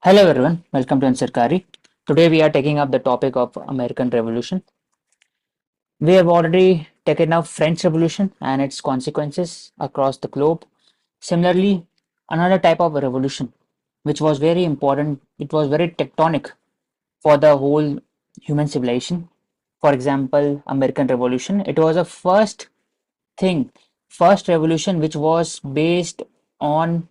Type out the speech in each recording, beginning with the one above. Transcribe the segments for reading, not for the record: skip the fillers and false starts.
Hello everyone, welcome to Ansarkari. Today we are taking up the topic of American Revolution. We have already taken up French Revolution and its consequences across the globe. Similarly, another type of revolution which was very important, it was very tectonic for the whole human civilization. For example, American Revolution, it was a thing, first revolution which was based on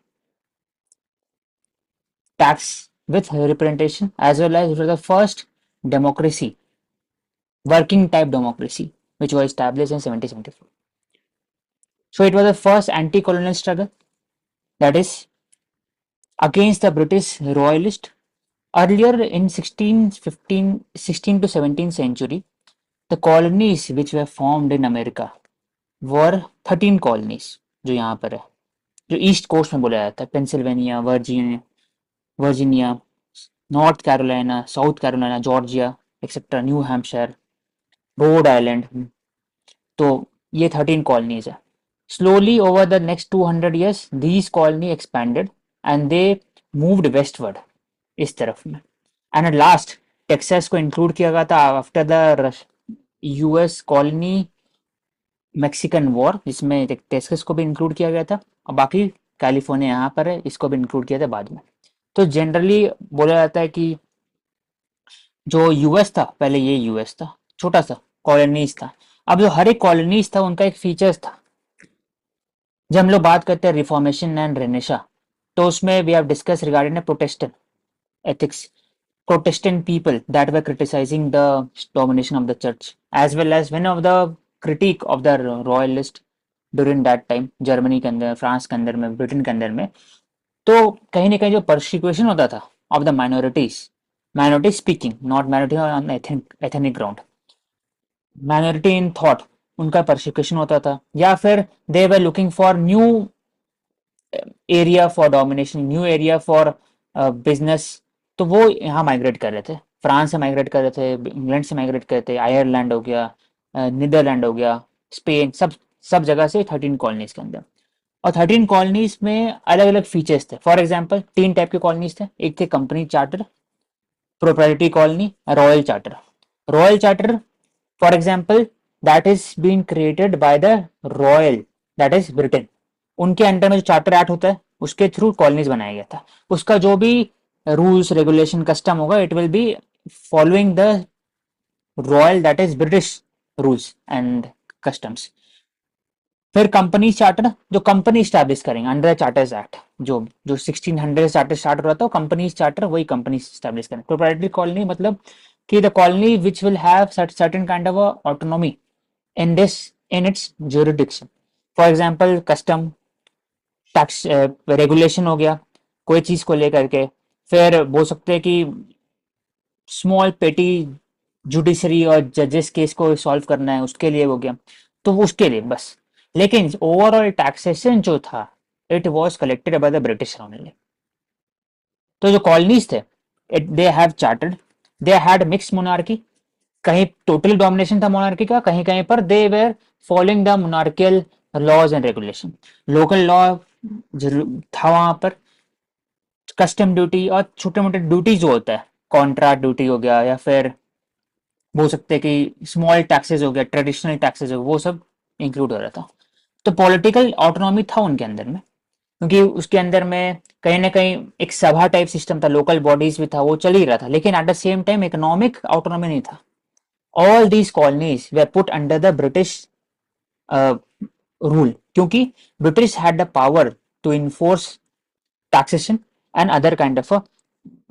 tax with representation as well as it was the first democracy, working type democracy, which was established in 1774. So it was the first anti-colonial struggle, that is against the British royalist. Earlier in 16 to 17th century, the colonies which were formed in America were 13 colonies जो यहाँ पर है, जो east coast में बोला जाता है, Pennsylvania, Virginia, north Carolina, south Carolina, Georgia etcetera, new Hampshire, Rhode Island. तो ये 13 colonies है. Slowly over the next 200 years, these colony expanded and they moved westward इस तरफ में. And at last, टेक्सास को इंक्लूड किया गया था after the US colony Mexican war, जिसमें टेक्सास को भी इंक्लूड किया गया था और बाकी कैलिफोर्निया यहाँ पर है, इसको भी इंक्लूड किया था बाद में. तो जनरली बोला जाता है कि जो यूएस था पहले, ये यूएस था, छोटा सा कॉलोनीज था. अब जो हर एक कॉलोनीज था उनका एक फीचर्स था. जब हम लोग बात करते हैं रिफॉर्मेशन एंड रेनेशा, तो उसमें we have discuss regarding Protestant ethics, Protestant people that were criticizing the domination of the church, as well as one of the critique of the royalist during that time, Germany के अंदर, France के अंदर में, Britain के अंदर में. तो कहीं ना कहीं जो परसिक्यूशन होता था of the minority speaking, not minority on ethnic ground, minority in thought, उनका परसिक्यूशन होता था, या फिर they were looking for new area for domination, new area for business. तो वो यहाँ माइग्रेट कर रहे थे, फ्रांस से माइग्रेट कर रहे थे, इंग्लैंड से माइग्रेट कर रहे थे, आयरलैंड हो गया, नीदरलैंड हो गया, स्पेन, सब सब जगह से 13 कॉलोनीज के अंदर. और 13 कॉलोनीज में अलग अलग फीचर्स थे. फॉर एग्जाम्पल 3 टाइप के कॉलोनीज थे. एक थे company charter, proprietary colony, royal charter. Royal charter for example that is being created by the royal, that is Britain. उनके अंडर में जो चार्टर एक्ट होता है उसके थ्रू कॉलोनीज बनाया गया था. उसका जो भी रूल्स रेगुलेशन कस्टम होगा, it will be following the royal, that is British rules and customs. फिर कंपनी चार्टर, जो कंपनी स्टैब्लिश करेंगे अंडर चार्टर्स एक्ट, जो जो 1600 चार्टर स्टार्ट हो रहा था, कंपनी चार्टर वही कंपनी स्टैब्लिश करेंगे. प्रोप्राइटरी कॉलोनी मतलब कि the colony which will have certain kind of autonomy in this, in its jurisdiction. For example custom, tax, regulation हो गया कोई चीज को लेकर के. फिर बोल सकते हैं कि स्मॉल पेटी जुडिशरी और जजेस केस को सॉल्व करना है, उसके लिए हो गया, तो उसके लिए बस. लेकिन ओवरऑल टैक्सेशन जो था, it was collected by the British only. तो जो कॉलोनीज थे, they have chartered, they had mixed monarchy. कहीं टोटल डोमिनेशन था मोनार्की का, कहीं कहीं पर they were following the monarchial laws and regulation. Local law था वहां पर, कस्टम ड्यूटी और छोटे मोटे ड्यूटी जो होता है, कॉन्ट्रैक्ट ड्यूटी हो गया, या फिर बोल सकते हैं कि स्मॉल टैक्सेस हो गया, ट्रेडिशनल टैक्सेस हो गया, वो सब इंक्लूड हो रहा था. तो पॉलिटिकल ऑटोनॉमी था उनके अंदर में, क्योंकि उसके अंदर में कहीं ना कहीं एक सभा टाइप सिस्टम था, लोकल बॉडीज भी था, वो चल ही रहा था. लेकिन at the same time economic autonomy नहीं था. All these colonies were put under the British rule, क्योंकि British had the power to enforce taxation and other kind of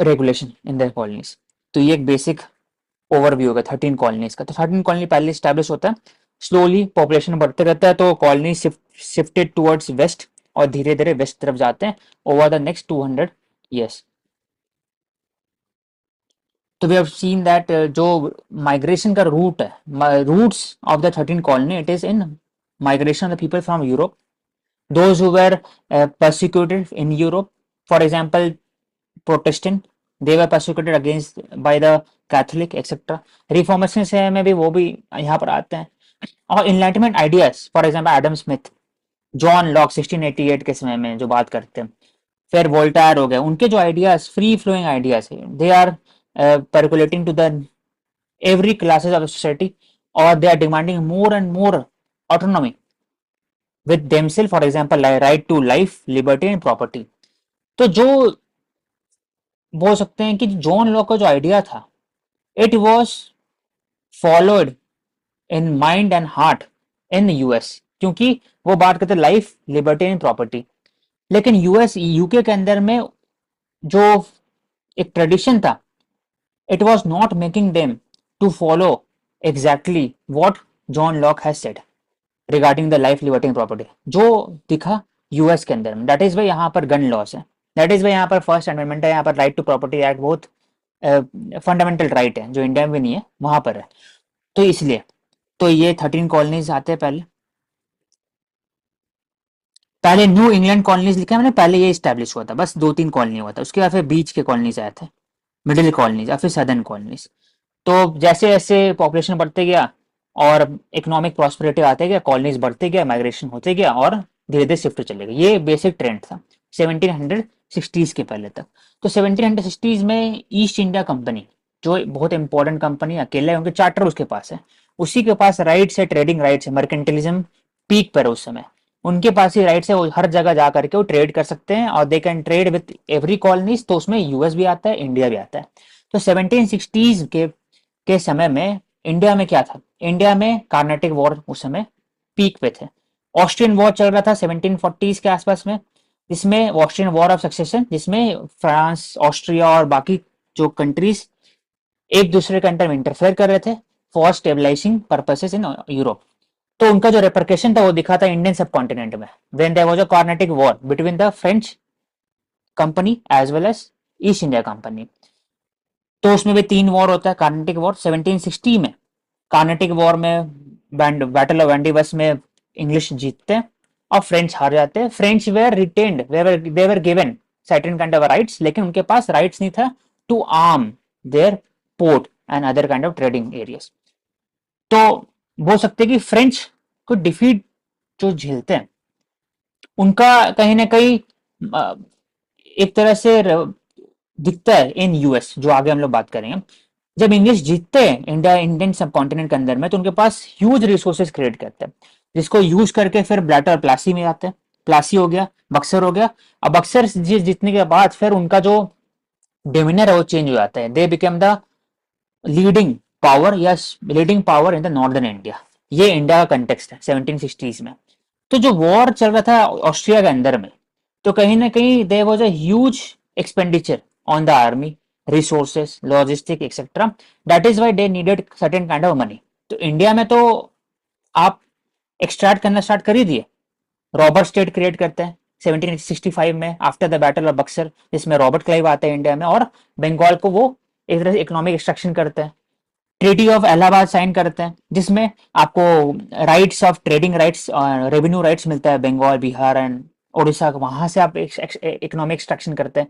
regulation in the colonies. तो ये एक बेसिक ओवरव्यू होगा 13 colonies का. तो 13 colony पहले स्टैब्लिश होता है, स्लोली पॉपुलेशन बढ़ते रहता है, तो कॉलोनी शिफ्टेड टुवर्ड्स वेस्ट और धीरे धीरे वेस्ट तरफ जाते हैं ओवर द नेक्स्ट 200 ईयर्स. तो वी हैव सीन दैट जो माइग्रेशन का रूट है, routes of the 13 colony, it is in migration of the people from Europe, those who were persecuted in Europe. For example, Protestant, they were persecuted against by the Catholic, etc. Reformation से में भी वो भी यहाँ पर आते हैं. और Enlightenment ideas, for example, Adam Smith, John Locke 1688 के समय में जो बात करते हैं, फिर वोल्टायर हो गए, उनके जो आइडियाज फ्री फ्लोइंग आइडियाज है, they are percolating to the every classes of the society, or they are demanding more and more autonomy with themselves, for example right to life, liberty and property. तो जो बोल सकते हैं कि John Locke का जो idea था, it was followed in mind and heart in US, क्योंकि वो बात करते लाइफ, लिबर्टी एंड प्रॉपर्टी। लेकिन यूएस यूके के अंदर में जो एक ट्रेडिशन था, it was not making them to follow exactly what John Locke has said regarding the life, liberty and property, जो दिखा यूएस के अंदर में। दैट इज वाई यहाँ पर गन लॉस है, दैट इज वाई यहाँ पर फर्स्ट अमेंडमेंट है, यहाँ पर राइट टू प्रॉपर्टी एक्ट बहुत फंडामेंटल राइट है, जो इंडिया में नहीं है वहां पर है। तो इसलिए तो ये 13 कॉलोनीज आते हैं पहले। पहले न्यू इंग्लैंड कॉलोनीज लिखा है मैंने, पहले ये स्टैब्लिश हुआ था, बस 2-3 कॉलोनी हुआ था, उसके बाद फिर बीच के कॉलोनीज आए थे, मिडिल कॉलोनीज या फिर सदर्न कॉलोनीज। तो जैसे जैसे पॉपुलेशन बढ़ते गया और इकोनॉमिक प्रॉस्पेरिटी आते गया, कॉलोनीज बढ़ते गया, माइग्रेशन होते गया और धीरे धीरे शिफ्ट चले गए। ये बेसिक ट्रेंड था 1760s के पहले तक। तो 1760s में ईस्ट इंडिया कंपनी, जो बहुत इंपॉर्टेंट कंपनी अकेला है, उनके चार्टर उसके पास है, उसी के पास राइट्स है, ट्रेडिंग राइट्स है, मर्केंटिलिज्म पीक पर है उस समय, उनके पास ही राइट्स है, वो हर जगह जा करके वो ट्रेड कर सकते हैं और they can trade with every colonies. तो उसमें यूएस भी आता है, इंडिया भी आता है। तो 1760s के समय में इंडिया में क्या था, इंडिया में कार्नेटिक वॉर उस समय पीक पे थे। ऑस्ट्रियन वॉर चल रहा था 1740s के आसपास में, जिसमें ऑस्ट्रियन वॉर ऑफ सक्सेशन, जिसमें फ्रांस, ऑस्ट्रिया और बाकी जो कंट्रीज एक दूसरे के अंडर में इंटरफेयर कर रहे थे for stabilising purposes in Europe. तो उनका जो रिपरकेशन था वो दिखा था इंडियन सब कॉन्टिनेंट में, when there was a Carnatic war between the French company as well as East India company. तो उसमें भी 3 वॉर होता है, कार्नेटिक वॉर 1760 में। कार्नेटिक वॉर में बैटल ऑफ वेंडिबस में इंग्लिश जीतते हैं और फ्रेंच हार जाते हैं। French were retained, they were given certain kind of rights, लेकिन उनके पास राइट्स नहीं था to arm their port and other kind of trading areas. तो बोल सकते हैं कि फ्रेंच को डिफीट जो झेलते हैं, उनका कहीं ना कहीं एक तरह से दिखता है इन यूएस, जो आगे हम लोग बात करेंगे। जब इंग्लिश जीतते हैं इंडियन सब कॉन्टिनेंट के अंदर में, तो उनके पास ह्यूज रिसोर्सेज क्रिएट करते हैं, जिसको यूज करके फिर ब्लैटर और प्लासी में आते हैं। प्लासी हो गया, बक्सर हो गया। अब बक्सर जीतने के बाद फिर उनका जो डोमिनर है वो चेंज हो जाता है, they become the leading power या leading power in the northern India. ये इंडिया का कंटेक्स्ट है 1760s में। तो जो वॉर चल रहा था ऑस्ट्रिया के अंदर में, तो कहीं ना कहीं there was a huge expenditure on the army, resources, logistic etcetera. That is why they needed certain kind of money. तो इंडिया में तो आप एक्सट्रैक्ट करना स्टार्ट कर ही दिए, रॉबर्ट स्टेट क्रिएट करते हैं 1765 में after the battle of Buxar, जिसमें रॉबर्ट क्लाइव आते हैं इंडिया में और बंगाल को वो एक तरह से इकोनॉमिक एक्सट्रैक्शन करते हैं। ट्रीटी ऑफ इलाहाबाद साइन करते हैं, जिसमें आपको rights of trading rights, revenue rights मिलता है बंगाल, बिहार एंड उड़ीसा, वहां से आप इकोनॉमिक एक्सट्रैक्शन करते हैं।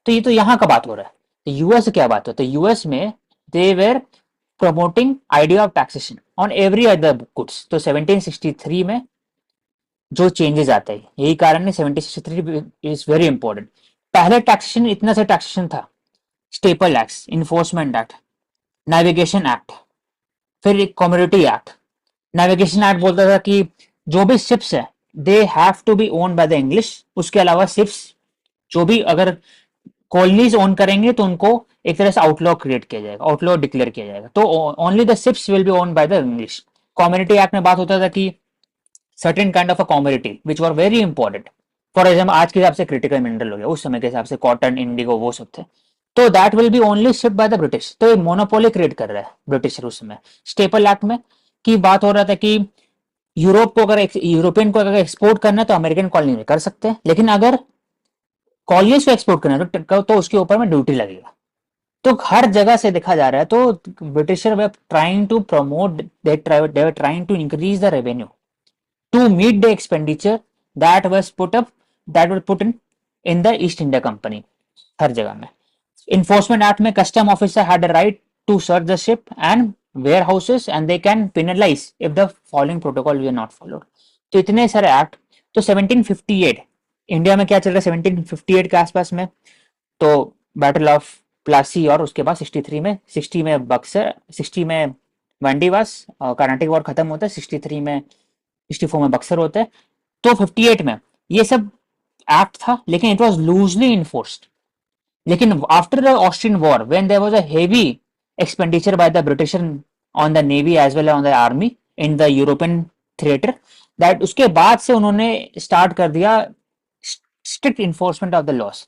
तो ये तो यहाँ का बात हो रहा है। तो यूएस क्या बात होता है, यूएस में they were promoting idea of taxation on every other goods. तो 1763 में जो चेंजेस आते हैं, यही कारण है 1763 इज वेरी इंपॉर्टेंट। पहले टैक्सेशन इतना सा टैक्सेशन था, staple act, enforcement act, navigation act, फिर एक कम्युनिटी एक्ट। नेविगेशन एक्ट बोलता था कि जो भी शिप्स है they have to be own by the English. उसके अलावा शिप्स जो भी अगर कॉलोनीज ओन करेंगे तो उनको एक तरह से आउटलॉ क्रिएट किया जाएगा, आउटलॉ डिक्लेयर किया जाएगा। तो only the ships will be own by the English. Community act में बात होता था कि certain kind of a community which were very important, for example आज के हिसाब से क्रिटिकल मिनरल हो गया, उस समय के हिसाब से कॉटन, इंडिगो, वो सब थे। तो that will be only shipped bye the British. तो मोनोपोली क्रिएट कर रहा है ब्रिटिशर उस समय। स्टेपल एक्ट में की बात हो रहा था कि यूरोप को अगर यूरोपियन को अगर एक्सपोर्ट करना है तो अमेरिकन कॉलोनी में कर सकते हैं, लेकिन अगर कॉलोनीज को एक्सपोर्ट करना है तो उसके ऊपर में ड्यूटी लगेगा। तो हर जगह से देखा जा रहा है, तो britisher were trying to promote, they were trying to increase the revenue to meet the expenditure that was put in the East India Company हर जगह में। Enforcement Act में custom officer had a right to search the ship and warehouses and they can penalize if the following protocol were not followed। तो इतने सारे act. तो 1758 India में क्या चल रहा है 1758 के आसपास में, तो बैटल ऑफ प्लासी, और उसके बाद 63 में, 60 में बक्सर, 60 में वांडीवास, कर्नाटिक वॉर खत्म होता है 63 में, 64 में बक्सर होता है। तो 58 में ये सब एक्ट था, लेकिन इट वाज लूजली इन्फोर्स्ड। लेकिन after the Austrian war when there was a heavy expenditure by the British on the navy as well on the army in the European theatre, that उसके बाद से उन्होंने start कर दिया strict enforcement of the laws.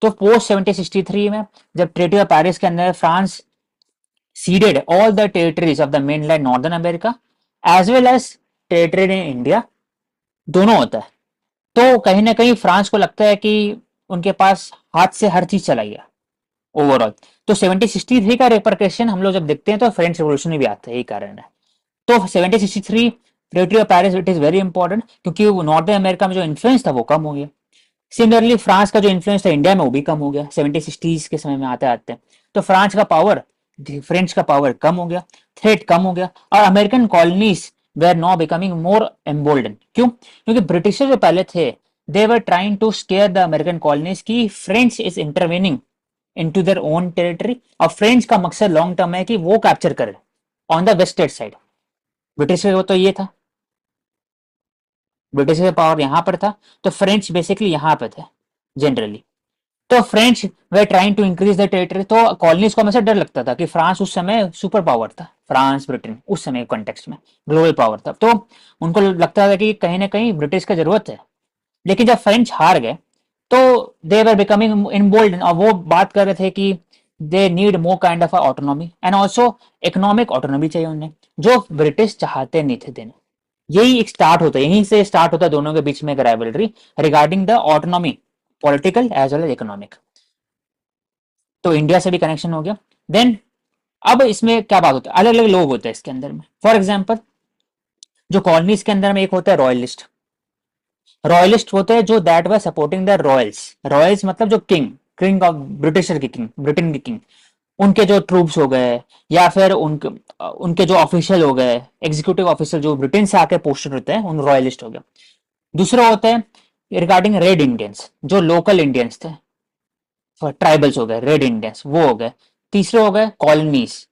तो post 1763 में जब treaty of Paris के अंदर France ceded all the territories of the mainland northern America as well as territory in India, दोनों होता है, तो कहीं ना कहीं फ्रांस को लगता है कि उनके पास हाथ से हर चीज चलाई है ओवरऑल। तो 1763 का रिपरकेशन हम लोग जब देखते हैं तो फ्रेंच रेवोल्यूशन में भी आता है, यही कारण है। तो 1763 treaty of Paris it is very important, क्योंकि नॉर्थ अमेरिका में जो इन्फ्लुएंस था वो कम हो गया। सिमिलरली फ्रांस का जो इन्फ्लुएंस था इंडिया में वो भी कम हो गया 1760s के समय में आते आते। तो फ्रांस का पावर, फ्रेंच का पावर कम हो गया, थ्रेट कम हो गया, और American colonies were now becoming more emboldened. क्यों? क्योंकि ब्रिटिशर्स जो पहले थे they were trying to scare the American colonies की French is intervening into their own territory, और फ्रेंच का मकसद लॉन्ग टर्म है कि वो कैप्चर करे on the vested side. British का तो ये था, ब्रिटिश का पावर यहाँ पर था, तो फ्रेंच बेसिकली यहाँ पे थे जनरली। तो French were trying to increase the territory, तो कॉलोनीज को हमेशा डर लगता था कि फ्रांस उस समय सुपर पावर था, फ्रांस ब्रिटेन उस समय कॉन्टेक्स्ट में ग्लोबल पावर था, तो उनको लगता था कि कहीं ना कहीं ब्रिटिश का जरूरत है। लेकिन जब फ्रेंच हार गए तो दे वर बिकमिंग इनबोल्ड, और वो बात कर रहे थे कि they need more kind of autonomy and also economic autonomy चाहिए उन्हें, जो ब्रिटिश चाहते नहीं थे देना। यही एक स्टार्ट होता है, यहीं से स्टार्ट होता है दोनों के बीच में एक rivalry regarding the autonomy, political as well as economic. तो इंडिया से भी कनेक्शन हो गया। देन अब इसमें क्या बात होता है, अलग अलग लोग होते हैं इसके अंदर में। फॉर एग्जाम्पल जो कॉलोनीज के अंदर में एक होता है रॉयलिस्ट। रॉयलिस्ट होते हैं जो that were supporting the Royals. Royals मतलब जो किंग, किंग ऑफ ब्रिटिशर की किंग, ब्रिटेन की किंग, उनके जो ट्रूप्स हो गए, या फिर उनके उनके जो ऑफिशियल हो गए, एग्जीक्यूटिव ऑफिसर जो ब्रिटेन से आके पोस्टेड होते हैं, उन रॉयलिस्ट हो गया। दूसरा होता है रिगार्डिंग रेड इंडियंस, जो लोकल इंडियंस थे, ट्राइबल्स हो गए, रेड इंडियंस वो हो गए। तीसरे हो गए कॉलोनीज,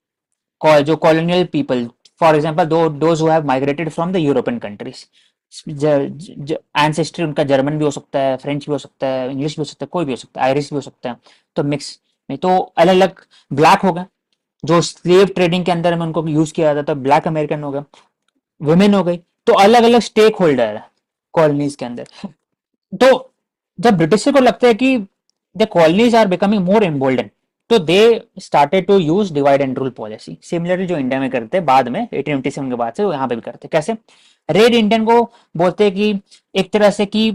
जो colonial people, for example those who have migrated from the European countries, ancestry उनका जर्मन भी हो सकता है, फ्रेंच भी हो सकता है, इंग्लिश भी हो सकता है, कोई भी हो सकता है, आयरिश भी हो सकता है, तो मिक्स में। तो अलग अलग ब्लैक हो गए, जो स्लेव ट्रेडिंग के अंदर में उनको यूज किया जाता था, ब्लैक अमेरिकन हो गया, वुमेन हो गई। तो अलग अलग स्टेक होल्डर है कॉलोनीज के अंदर। तो जब ब्रिटिशर को लगता है कि the colonies are becoming more emboldened, तो they started to use divide and rule policy, similarly जो इंडिया में करते हैं बाद में 1857 के बाद से, वो यहाँ पे भी करते हैं। कैसे? रेड इंडियन को बोलते हैं कि एक तरह से कि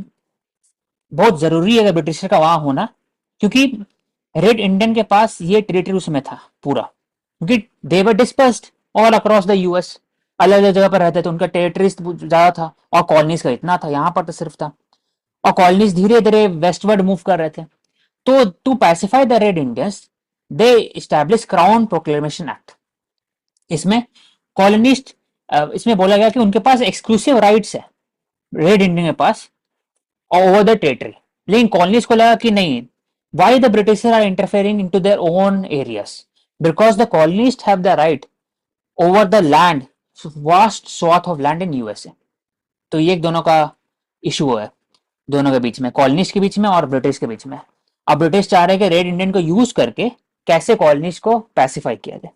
बहुत जरूरी है ब्रिटिशर का वहां होना, क्योंकि रेड इंडियन के पास ये टेरिटरी उसमें था पूरा, क्योंकि they were dispersed all across the US, अलग अलग जगह पर रहते थे, उनका टेरिटरीज ज्यादा था, और कॉलोनीज का इतना था, यहाँ पर तो सिर्फ था, और कॉलोनीज धीरे धीरे वेस्टवर्ड मूव कर रहे थे। तो to pacify the red Indians they establish crown proclamation act. इसमें कॉलोनिस्ट, इसमें बोला गया कि उनके पास एक्सक्लूसिव राइट्स है रेड इंडियन के पास ओवर द टेरिटरी। लेकिन कॉलोनीज को लगा कि नहीं, why the British are interfering into their own areas, because the colonist have the right over the land, vast swath of land in USA. तो ये एक दोनों का इशू है, दोनों के बीच में, कॉलोनिस्ट के बीच में और ब्रिटिश के बीच में। अब ब्रिटिश चाह रहे हैं कि रेड इंडियन को यूज करके कैसे कॉलोनीज को पैसिफाई किया जाए।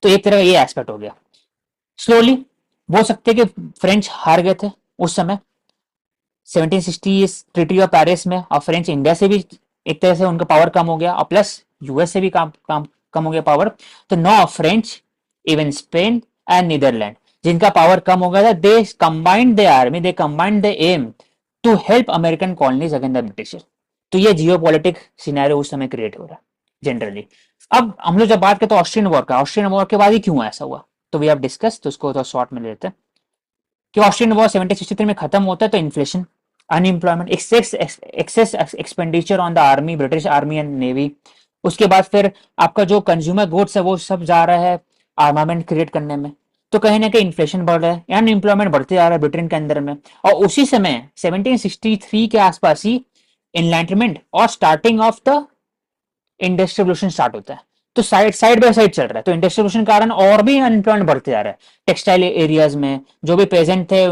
तो एक तरह का ये एस्पेक्ट हो गया। स्लोली बोल सकते हैं कि फ्रेंच हार गए थे उस समय 1760 ट्रीटी ऑफ पेरिस में, और फ्रेंच इंडिया से भी एक तरह से उनका पावर कम हो गया, और प्लस यूएस से भी कम हो गया पावर। तो no French, even Spain and Netherland, जिनका पावर कम हो गया था, they combined the army, they combined the aim to help American colonies against the British. तो ये जियो पॉलिटिक सिनेरियो उस समय क्रिएट हो रहा है जनरली। अब हम लोग जब बात करते हैं ऑस्ट्रियन वॉर का, ऑस्ट्रियन वॉर के बाद ही क्यों ऐसा हुआ, तो वी हैव डिस्कस, तो उसको तो शॉर्ट में लेते हैं कि ऑस्ट्रियन वॉर 1763 में खत्म होता है, तो inflation, unemployment, excess expenditure on the army, British army and navy. उसके बाद फिर आपका जो कंज्यूमर गुड्स है वो सब जा रहा है आर्मामेंट क्रिएट करने में, तो कहीं ना कहीं इन्फ्लेशन बढ़ रहा है, अनएम्प्लॉयमेंट बढ़ते जा रहा है ब्रिटेन के अंदर में। और उसी समय 1763 के आसपास ही एनलाइटमेंट और starting of the industrial revolution start होता है। तो साइड साइड बाय साइड चल रहा है। तो इंडस्ट्रियल रेवोल्यूशन के कारण और भी अनएम्प्लॉयमेंट बढ़ते जा रहा है। टेक्सटाइल एरियाज में जो भी पेजेंट थे,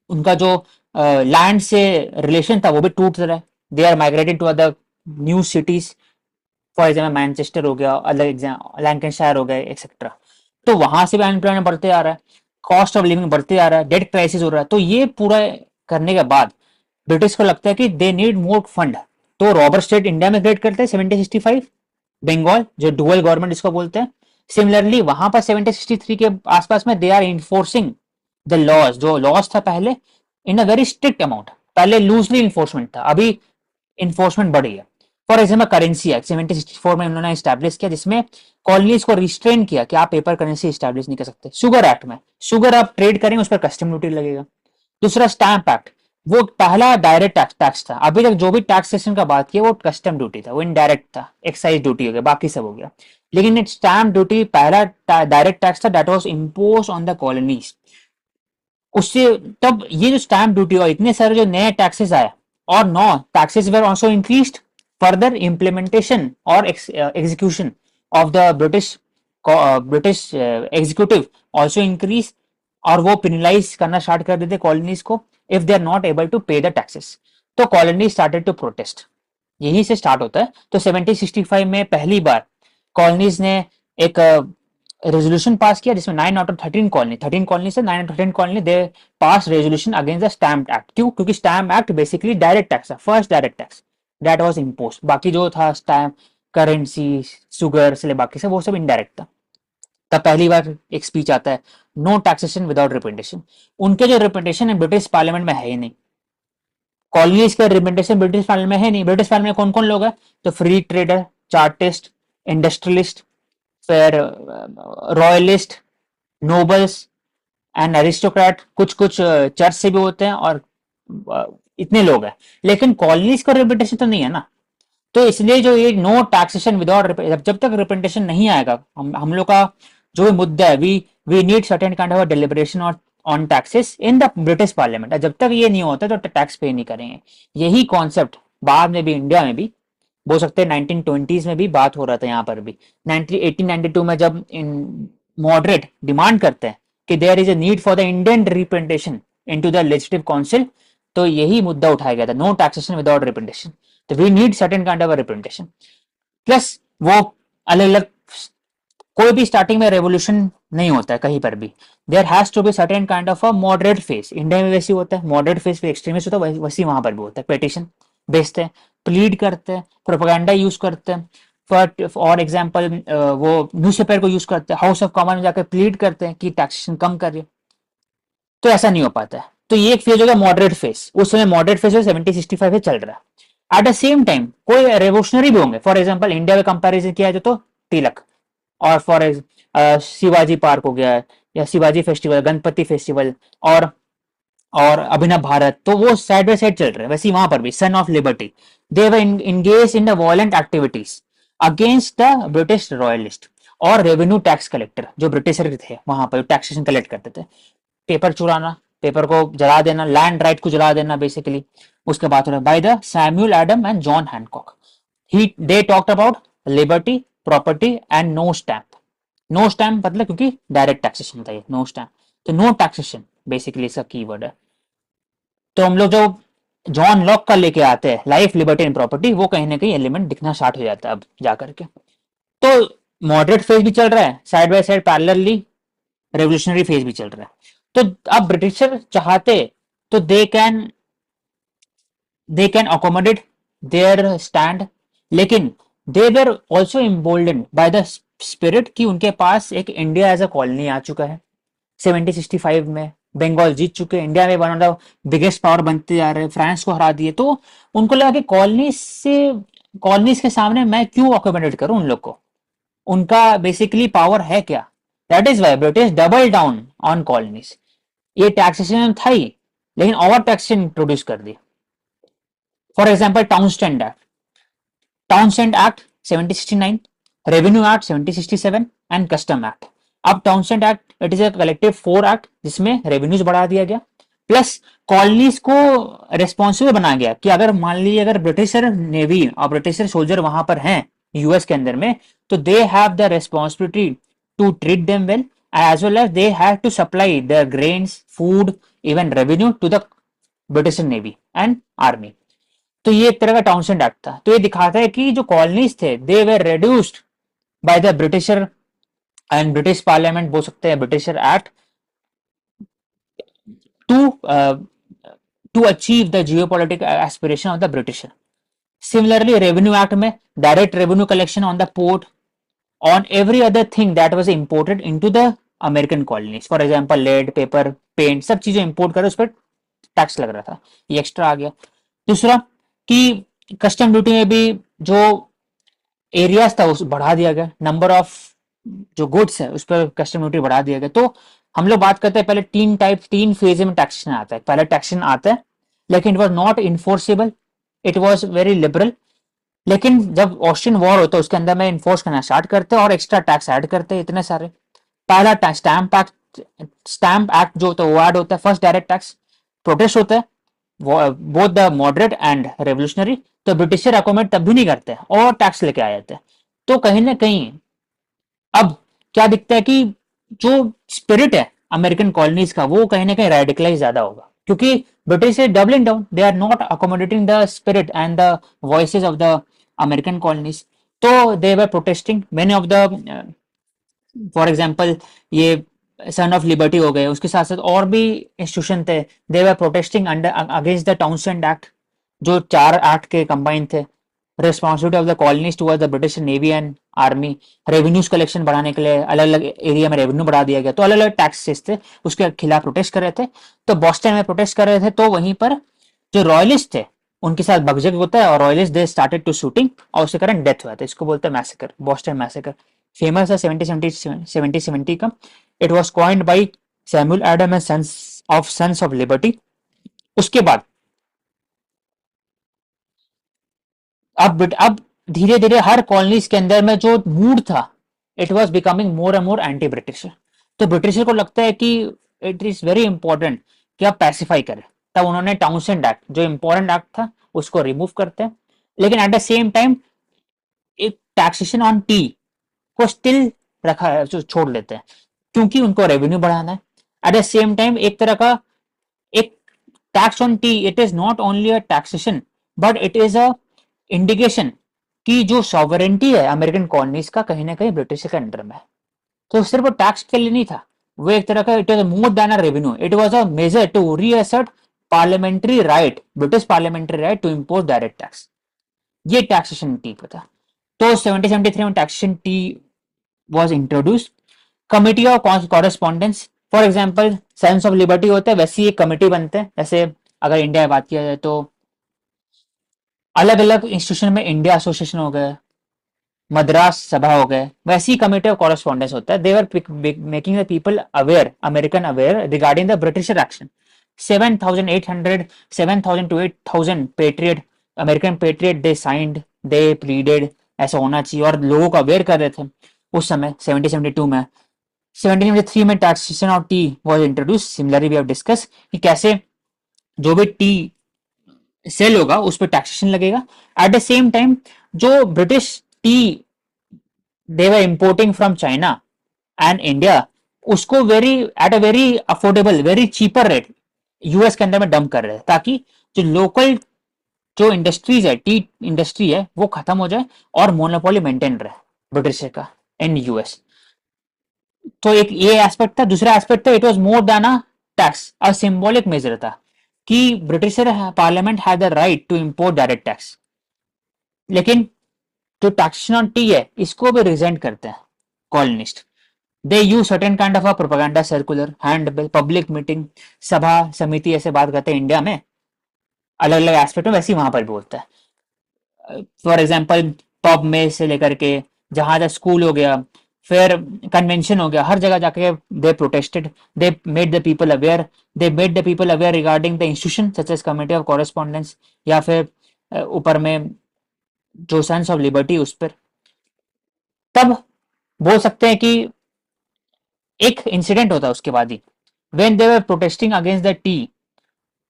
उनका जो लैंड से रिलेशन था वो भी टूट रहा है। They are migrated to other new cities, for example Manchester हो गया, अलग एग्जाम लैंकनशायर हो गए एक्सेट्रा। तो वहां से भी अनएम्प्लॉयमेंट बढ़ते आ रहा है, कॉस्ट ऑफ लिविंग बढ़ते आ रहा है, डेट क्राइसिस हो रहा है। तो ये पूरा करने के बाद ब्रिटिश को लगता है कि दे नीड मोर फंड। तो रॉबर्ट स्टेट इंडिया में ग्रेड करते हैं 1765, बंगाल जो डुअल गवर्नमेंट इसको बोलते हैं। सिमिलरली वहां पर 1763 के आसपास में they are enforcing the laws, जो लॉज था पहले in a very strict amount. पहले लूजली इन्फोर्समेंट था, अभी इन्फोर्समेंट बढ़ी है। फॉर एग्जाम्पल करेंसी एक्ट 1764 में उन्होंने स्टैब्लिश किया, जिसमें कॉलोनीज को रिस्ट्रेन किया कि आप पेपर करेंसी स्टैब्लिश नहीं कर सकते। शुगर एक्ट में शुगर आप ट्रेड करेंगे उस पर कस्टम ड्यूटी लगेगा। दूसरा स्टैंप एक्ट, वो पहला डायरेक्ट टैक्स था। अभी तक जो भी टैक्सेशन का बात किया वो कस्टम ड्यूटी था, वो इनडायरेक्ट था, एक्साइज ड्यूटी हो गया, बाकी सब हो गया। लेकिन स्टैंप ड्यूटी पहला डायरेक्ट टैक्स था, that was impose on the colonies. उससे तब ये जो स्टैंप ड्यूटी और इतने सारे जो नए टैक्सेस आए, और no taxes were also increased, further implementation और execution of the British executive also increase, और वो पिनलाइज करना स्टार्ट कर देते कॉलोनीज को if they are not able to pay the taxes. तो कॉलोनी स्टार्टेड टू प्रोटेस्ट, यहीं से स्टार्ट होता है। तो 1765 में पहली बार कॉलोनीज ने एक रेजोल्यूशन पास किया, जिसमें 9 आउट ऑफ 13 कॉलोनी से 9 out of 10 colony they pass resolution against the stamp act. क्यों? क्योंकि stamp act basically direct tax है, first direct tax that was impose. बाकी जो था स्टैम्प, करेंसी, शुगर से बाकी से वो सब इनडायरेक्ट था। तब पहली बार एक स्पीच आता है, नो टैक्सेशन विदाउट रिप्रेजेंटेशन। उनके जो रिप्रेजेंटेशन है ब्रिटिश पार्लियामेंट में है ही नहीं, कॉलोनीज का रिप्रेजेंटेशन ब्रिटिश पार्लियामेंट में है नहीं। ब्रिटिश पार्लियामेंट में कौन कौन लोग हैं? तो फ्री ट्रेडर, चार्टिस्ट, इंडस्ट्रियलिस्ट, फिर रॉयलिस्ट, नोबल्स एंड अरिस्टोक्रेट, कुछ कुछ चर्च से भी होते हैं, और इतने लोग हैं। लेकिन कॉलोनीज का रिप्रेजेंटेशन तो नहीं है ना। तो इसलिए जो ये नो टैक्सेशन विदाउट, जब तक रिप्रेजेंटेशन नहीं आएगा, हम लोग का जो भी मुद्दा है, we need certain kind of deliberation on taxes in the British parliament. जब तक ये नहीं होता तो टैक्स पे नहीं करेंगे। यही कॉन्सेप्ट बाद में भी इंडिया में भी बोल सकते हैं 1920s में भी बात हो रहा था। यहाँ पर भी 1892 में जब इन मॉडरेट डिमांड करते हैं कि there is a need for the Indian representation into the legislative council, तो यही मुद्दा उठाया गया था, नो टैक्सेशन विदाउट रिप्रेजेंटेशन। तो we need certain kind of representation. Plus वो अलग अलग, कोई भी स्टार्टिंग में रेवोल्यूशन नहीं होता है कहीं पर भी, there has to be certain kind of a moderate face. India में वैसे होता है, मॉडरेट फेस पे एक्सट्रीमिस्ट होता है, वैसे वहां पर भी होता है। पेटिशन भेजते हैं, प्लीड करते हैं, प्रोपेगेंडा यूज करते हैं। फॉर एग्जाम्पल वो न्यूज़पेपर को यूज करते हैं, हाउस ऑफ कॉमन में जाकर प्लीड करते हैं कि टैक्सेशन कम करिए। तो ऐसा नहीं हो पाता है। तो ये एक फेज हो गया मॉडरेट फेज। उस समय मॉडरेट फेज 1765 से चल रहा है। एट द सेम टाइम कोई रेवोल्यूशनरी भी होंगे। फॉर एग्जाम्पल इंडिया में कंपेरिजन किया जाए तो तिलक, और फॉर शिवाजी पार्क हो गया, या शिवाजी फेस्टिवल, गणपति फेस्टिवल, और अभिनव भारत, तो वो साइड बाय साइड चल रहे हैं। वैसे वहां पर भी son of liberty, they were engage in the violent activities against the British royalist और रेवेन्यू टैक्स कलेक्टर, जो ब्रिटिशर थे वहां पर टैक्सेशन कलेक्ट करते थे। पेपर चुराना, पेपर को जला देना, लैंड राइट को जला देना बेसिकली। उसके बाद by the Samuel Adam and John Hancock, he they talked about liberty, property and no stamp. No stamp मतलब क्योंकि डायरेक्ट टैक्सेशन था ये, नो स्टैम्प। तो नो टैक्सेशन बेसिकली इसका कीवर्ड है। तो हम लोग जो जॉन लॉक का लेके आते हैं लाइफ, लिबर्टी एंड प्रॉपर्टी, वो कहीं ना कहीं एलिमेंट दिखना स्टार्ट हो जाता है अब जाकर के। तो मॉडरेट फेज भी चल रहा है, side by side parallelly revolutionary phase भी चल रहा है। तो अब ब्रिटिशर चाहते तो they can accommodate their stand, लेकिन they were also emboldened by the spirit कि उनके पास एक इंडिया एज अ कॉलोनी आ चुका है। 1765 में बंगाल जीत चुके, इंडिया में one of the biggest power बनते जा रहे हैं, फ्रांस को हरा दिए। तो उनको लगा कि कॉलोनीज के सामने मैं क्यों अकोमोडेट करूं उन लोग को, उनका बेसिकली पावर है क्या। That is why British double down on colonies. ये टैक्सेशन था ही, लेकिन और टैक्सेशन इंट्रोड्यूस कर दी। For example Townshend act 1769, revenue act 1767 and custom act. अब Townshend act it is a collective 4 act, जिसमें रेवेन्यूज बढ़ा दिया गया, प्लस कॉलोनीज को रेस्पॉन्सिबल बनाया गया कि अगर मान लीजिए अगर ब्रिटिशर नेवी और ब्रिटिशर सोल्जर वहां पर हैं यूएस के अंदर में, तो they have the responsibility to treat them well, as well as they have to supply the grains, food, even revenue to the British navy and army. तो ये एक तरह का टाउनशेंड एक्ट था। तो ये दिखाता है कि जो कॉलोनीज थे they were reduced by the Britisher and British parliament, बोल सकते हैं Britisher act, to to achieve the geopolitical aspiration of the Britisher. Similarly revenue act में direct revenue collection on the port, on every other thing that was imported into the American colonies, for example lead, paper, paint, सब चीजें import कर उस पर tax लग रहा था, ये एक्स्ट्रा आ गया। दूसरा कि कस्टम ड्यूटी में भी जो एरियाज था उस बढ़ा दिया गया, नंबर ऑफ जो गुड्स है उस पर कस्टम ड्यूटी बढ़ा दिया गया। तो हम लोग बात करते हैं पहले तीन फेज में टैक्सेशन आता है। पहले टैक्सेशन आता है लेकिन it was not enforceable, it was very liberal. लेकिन जब ऑस्ट्रियन वॉर होता है उसके अंदर में इन्फोर्स करना स्टार्ट करते हैं और एक्स्ट्रा टैक्स ऐड करते हैं इतने सारे। पहला स्टैम्प एक्ट जो होता है वो ऐड होता है, फर्स्ट डायरेक्ट टैक्स। प्रोटेस्ट होता है both the moderate and revolutionary, तो ब्रिटिशर अकोमोडेट तब भी नहीं करते और टैक्स लेके आ जाते हैं। तो कहीं ना कहीं अब क्या दिखता है कि जो स्पिरिट है अमेरिकन कॉलोनीज का वो कहीं ना कहीं रेडिकलाइज ज्यादा होगा, क्योंकि British is doubling down, they are not accommodating the spirit and the voices of the American colonies. तो they were protesting many of the, for example ये सन ऑफ लिबर्टी हो गए, उसके साथ साथ और भी इंस्टीट्यूशन थे, they were protesting under against the Townshend act, जो 4 एक्ट के कंबाइन थे। Responsibility of the colonies towards the British navy and army, revenues collection बढ़ाने के लिए अलग अलग एरिया में रेवेन्यू बढ़ा दिया गया, तो अलग अलग टैक्सेस थे, उसके खिलाफ प्रोटेस्ट कर रहे थे। तो बॉस्टन में प्रोटेस्ट कर रहे थे, तो वहीं पर जो रॉयलिस्ट थे उनके साथ भगदड़ होता है और royalist they started to shooting और उसके कारण डेथ हुआ था। इसको बोलते हैं मैसेकर, बॉस्टन मैसेकर। फेमस है 1770 का। It was coined by Samuel Adam and sons of liberty. उसके बाद अब धीरे धीरे हर कॉलोनीज के अंदर में जो मूड था it was becoming more and more anti British. तो ब्रिटिशर को लगता है कि इट इज वेरी इंपॉर्टेंट कि आप पैसिफाई करें, तब उन्होंने टाउनशेंड एक्ट जो इंपॉर्टेंट एक्ट था उसको रिमूव करते हैं। लेकिन एट द सेम टाइम एक टैक्सेशन ऑन टी को स्टिल रखा है, जो छोड़ देते हैं क्योंकि उनको रेवेन्यू बढ़ाना है। एट द सेम टाइम एक तरह का एक tax on T, it is not only a taxation but it is a indication कि जो सॉवरेंटी है अमेरिकन कॉलोनीज का कहीं ना कहीं ब्रिटिश के अंडर में है। तो सिर्फ टैक्स के लिए नहीं था, वो एक तरह का it was more than a revenue, it was a measure to reassert parliamentary right, British parliamentary right to impose direct tax. ये टैक्सेशन टी पर था। तो 1773 में taxation tea was introduced। Committee of correspondence, for example sense of liberty होता है वैसी एक committee बनते हैं। जैसे अगर इंडिया में बात किया जाए तो अलग अलग इंस्टीट्यूशन में इंडिया एसोसिएशन हो गए, मद्रास सभा हो गए, वैसी कमिटी ऑफ कॉरेस्पॉन्डेंस होता है। They were making the people aware, American aware regarding the British action. 7,800 7,000 to 8,000 patriot, American patriot they signed, they pleaded ऐसा होना चाहिए और लोगों को अवेयर कर रहे थे उस समय 1772 में। 1773 में taxation of tea was introduce. Similarly we have discuss कि कैसे जो भी टी सेल होगा उस पर टैक्सेशन लगेगा। एट द सेम टाइम जो British tea they were importing from China and India, उसको very at a very affordable, very cheaper rate US के अंदर में डंप कर रहे हैं, ताकि जो लोकल जो इंडस्ट्रीज है, टी इंडस्ट्री है, वो खत्म हो जाए और मोनोपोली मेंटेन रहे ब्रिटिश का इन यूएस। तो एक ये एस्पेक्ट था। दूसरा एस्पेक्ट था it was more than a tax, a symbolic measure था कि British parliament had the right to import direct tax. लेकिन जो टैक्सेशन ऑन टी है इसको भी रिजेंट करते हैं colonist. They use certain kind of a propaganda circular, hand public meeting, सभा समिति ऐसे बात करते हैं इंडिया में अलग अलग एस्पेक्ट में, वैसे ही वहां पर भी होता है। फॉर एग्जाम्पल पब में से लेकर के जहां तक स्कूल हो गया, फिर कन्वेंशन हो गया, हर जगह जाके they protested, they made the people aware, they made the people aware regarding the institution such as committee of correspondence, या फिर ऊपर में जो सेंस ऑफ लिबर्टी उस पर। तब बोल सकते हैं कि एक इंसिडेंट होता है उसके बाद ही, when they were protesting against the tea,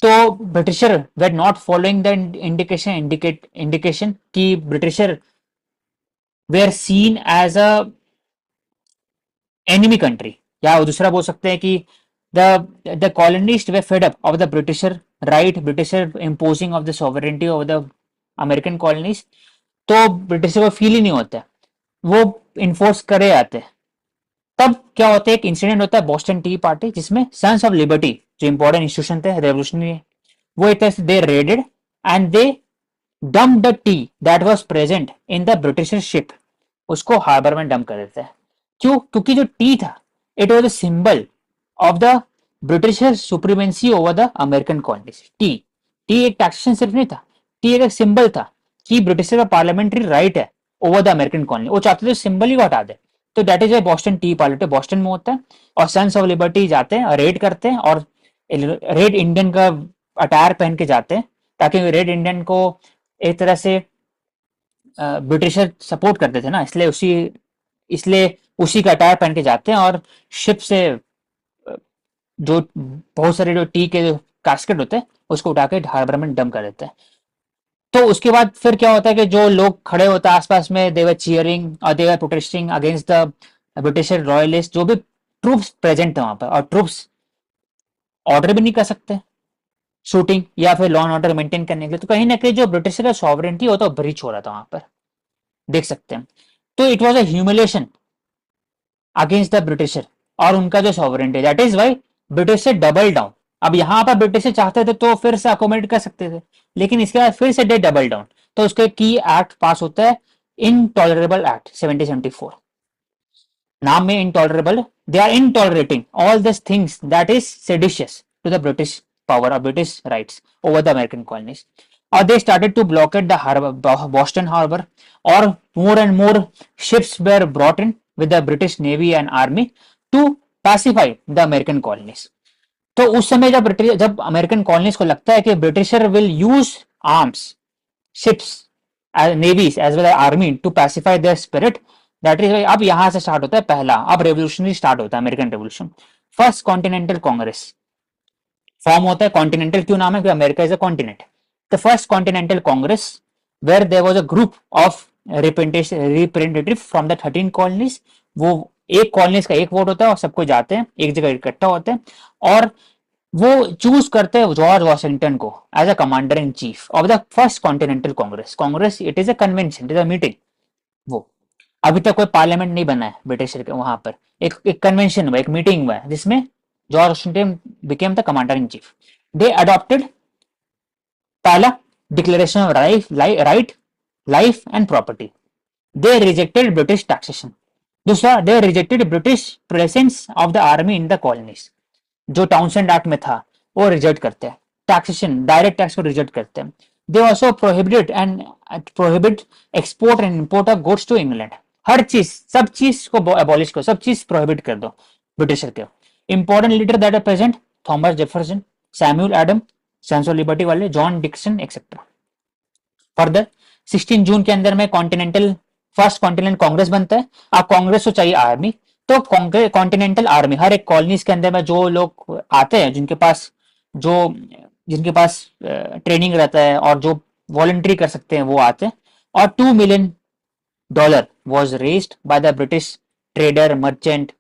तो Britisher were not following the indication कि britisher were seen as a enemy country, या दूसरा बोल सकते हैं कि the colonist were fed up of the Britisher right, Britisher imposing of the sovereignty of the American colonies. तो Britisher को feel ही नहीं होता है, वो इन्फोर्स करे आते हैं। तब क्या होता है, एक इंसिडेंट होता है बॉस्टन टी पार्टी, जिसमें सन्स ऑफ लिबर्टी जो इंपॉर्टेंट इंस्टीट्यूशन थे रेवोल्यूशनरी, वो एक तरह से they raided and they dump the tea that was present in the British ship, उसको हार्बर में डंप कर देते हैं। क्यों? क्योंकि जो टी था, it was a symbol of the British supremacy over the American colonies. Tea tea एक टैक्सेशन सिर्फ नहीं था, टी एक सिंबल था कि ब्रिटिश का पार्लियामेंट्री राइट है ओवर द अमेरिकन कॉलोनी। वो चाहते थे सिंबल ही को हटा दे। तो that is why Boston tea party Boston में होता है, और सन्स ऑफ लिबर्टी जाते हैं और रेड करते हैं, और रेड इंडियन का अटायर पहन के जाते हैं, ताकि रेड इंडियन को एक तरह से ब्रिटिशर सपोर्ट करते थे ना, इसलिए उसी का अटायर पहन के जाते हैं, और शिप से जो बहुत सारे जो टी के कास्केट होते हैं उसको उठा के हार्बर में डंप कर देते हैं। तो उसके बाद फिर क्या होता है कि जो लोग खड़े होते हैं आसपास में, दे वर चीयरिंग और they were protesting against the Britisher royalist, जो भी ट्रूप्स प्रेजेंट थे वहां पर, और ट्रूप्स ऑर्डर भी नहीं कर सकते शूटिंग या फिर लॉ एंड ऑर्डर मेंटेन करने के लिए। तो कहीं ना कहीं जो ब्रिटिश का सॉवरेंटी होता है वो ब्रीच हो रहा था वहां पर, देख सकते हैं। तो it was a humiliation against the britisher और उनका जो sovereignty, that is why British से डबल डाउन। अब यहां पर ब्रिटिश से चाहते थे तो फिर से अकोमोडेट कर सकते थे, लेकिन इसके बाद फिर से डे डबल डाउन। तो उसके की एक्ट पास होता है, इनटॉलरेबल एक्ट 1774। नाम में intolerable, they are intolerating all this things that is seditious to the British power or British rights over the American colonies. Or they started to blockade the harbor, Boston harbor, or more and more ships were brought in with the British Navy and Army to pacify the American colonies. तो उस समय जब American colonies को लगता है कि britisher will use arms, ships, navies as well as army to pacify their spirit, that is अब यहां से स्टार्ट होता है पहला, अब रेवोल्यूशनरी स्टार्ट होता है American revolution. First continental congress form होता है। कॉन्टिनेंटल क्यों नाम है? क्योंकि America is a continent. The first continental congress where there was a group of representative from the 13 colonies. वो एक कॉलोनीज का एक वोट होता है और सबको जाते हैं, एक जगह इकट्ठा होते हैं, और वो चूज करते हैं जॉर्ज वॉशिंगटन को as a commander in chief of the first continental congress. Congress it is a convention, it is a meeting. वो अभी तक कोई पार्लियामेंट नहीं बना है ब्रिटिश के वहां पर। एक कन्वेंशन हुआ, एक मीटिंग हुआ है, जिसमें George Washington became the commander in chief. They adopted पहला declaration of right life and property. They rejected British taxation. दूसरा, they rejected British presence of the army in the colonies. जो Townshend act में था वो reject करते हैं। Taxation, direct tax को reject करते हैं। They also prohibit export and import of goods to England. हर चीज, सब चीज को अबॉलिश करो, सब चीज प्रोहिबिट कर दो ब्रिटिशर के। Important leader that are present, Thomas Jefferson, Samuel Adam, sons of liberty वाले, John Dixon etcetera. Further 16 June के अंदर में कॉन्टिनेंटल फर्स्ट कॉन्टिनेंट कांग्रेस बनता है। अब कांग्रेस को चाहिए आर्मी, तो कॉन्टिनेंटल आर्मी हर एक कॉलोनीज के अंदर में जो लोग आते हैं, जो जिनके पास ट्रेनिंग रहता है और जो वॉलंटरी कर सकते हैं, वो आते हैं। और $2 million was raised by the British trader, merchant,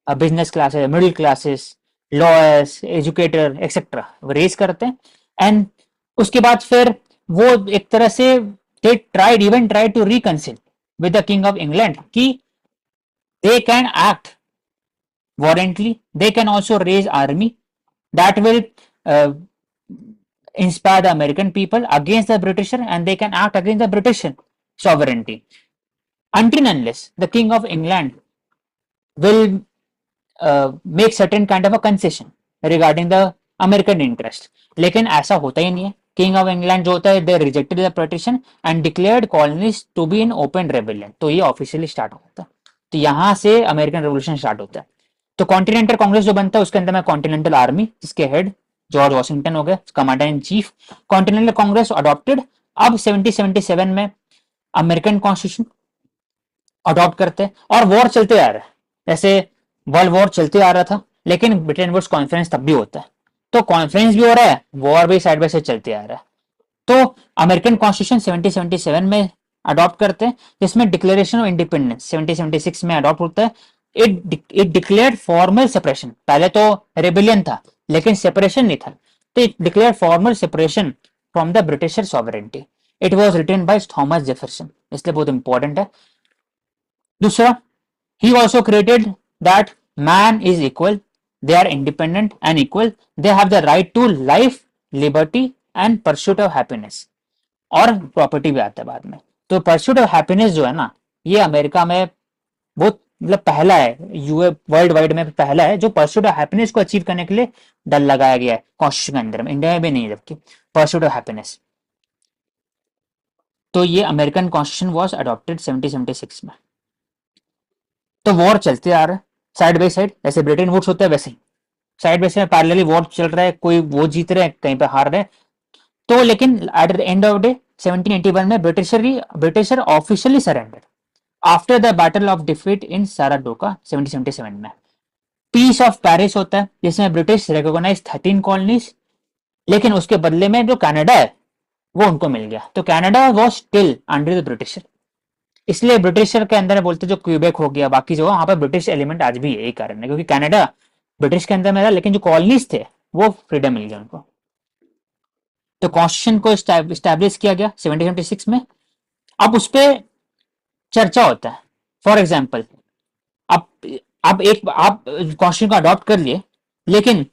business classes, middle classes, lawyers, educator, etc. Raise करते हैं। एंड उसके बाद फिर वो एक तरह से they tried to reconcile with the king of England कि they can act warrantly, they can also raise army that will uh, inspire the American people against the Britisher, and they can act against the British sovereignty. Until and unless the king of England will make certain kind of a concession regarding the American interest. लेकिन ऐसा होता ही नहीं है। King of England जो होता है, they rejected the petition and declared colonies to be in open rebellion. तो ये ऑफिशियली स्टार्ट होता है। तो यहां से अमेरिकन रेवोल्यूशन स्टार्ट होता है। तो कॉन्टिनेंटल कांग्रेस जो बनता है, उसके अंदर में कॉन्टिनेंटल आर्मी, जिसके हेड जॉर्ज वॉशिंगटन हो गए, commander in chief. Continental Congress adopted. अब 1777 में अमेरिकन कॉन्स्टिट्यूशन अडॉप्ट करते हैं, और वॉर चलते आ रहा है, जैसे वर्ल्ड वॉर चलते आ रहा था, लेकिन ब्रिटेन वुड्स कॉन्फ्रेंस तब भी होता है। तो कॉन्फ्रेंस भी हो रहा है, वॉर भी साइड बाय साइड चलते आ रहा है। तो अमेरिकन कॉन्स्टिट्यूशन 1777 में अडॉप्ट करते हैं, जिसमें डिक्लेरेशन ऑफ इंडिपेंडेंस 1776 में अडॉप्ट होता है। इट डिक्लेयर्ड फॉर्मल सेपरेशन, पहले तो रेबिलियन था लेकिन सेपरेशन नहीं था, तो it declared formal separation from the britisher sovereignty. It was written by Thomas Jefferson, इसलिए बहुत इंपॉर्टेंट है। दूसरा, he also created that man is equal, they are independent and equal, they have the right to life, liberty and pursuit of happiness। और property भी आता है बाद में। तो परस्यूट ऑफ हैप्पीनेस जो है ना, ये अमेरिका में बहुत मतलब पहला है, यूए वर्ल्ड वाइड में पहला है जो परस्यूट ऑफ हैप्पीनेस को अचीव करने के लिए डर लगाया गया है कॉन्स्टिट्यूशन के अंदर में। इंडिया में भी नहीं है जबकि परस्यूट ऑफ हैप्पीनेस। तो ये अमेरिकन कॉन्स्टिट्यूशन वॉज अडॉप्टेड 1776 में। तो वॉर चलते आ रहा है साइड बाई साइड, जैसे ब्रिटेन वुड्स होता है वैसे ही side by side parallelly war चल रहा है, कोई वो जीत रहे हैं कहीं पे हार रहे हैं। तो लेकिन at the end of day 1781 में britisher officially surrender after the battle of defeat in Saratoga 1777 में। पीस ऑफ पेरिस होता है जिसमें ब्रिटिश रिकॉग्नाइज 13 कॉलोनीज, लेकिन उसके बदले में जो कनाडा है वो उनको मिल गया। तो Canada was still under the britisher, इसलिए ब्रिटिशर के अंदर बोलते जो क्यूबेक हो गया बाकी जो वहां पर ब्रिटिश एलिमेंट आज भी है, यही कारण है क्योंकि कनाडा ब्रिटिश के अंदर में था लेकिन जो कॉलोनीज थे वो फ्रीडम मिल गया उनको। तो कॉन्स्टिट्यूशन को स्टैब्लिश किया गया 1776 में। अब उस पर चर्चा होता है। फॉर एग्जाम्पल, अब आप कॉन्स्टिट्यूशन को अडॉप्ट कर लिए, लेकिन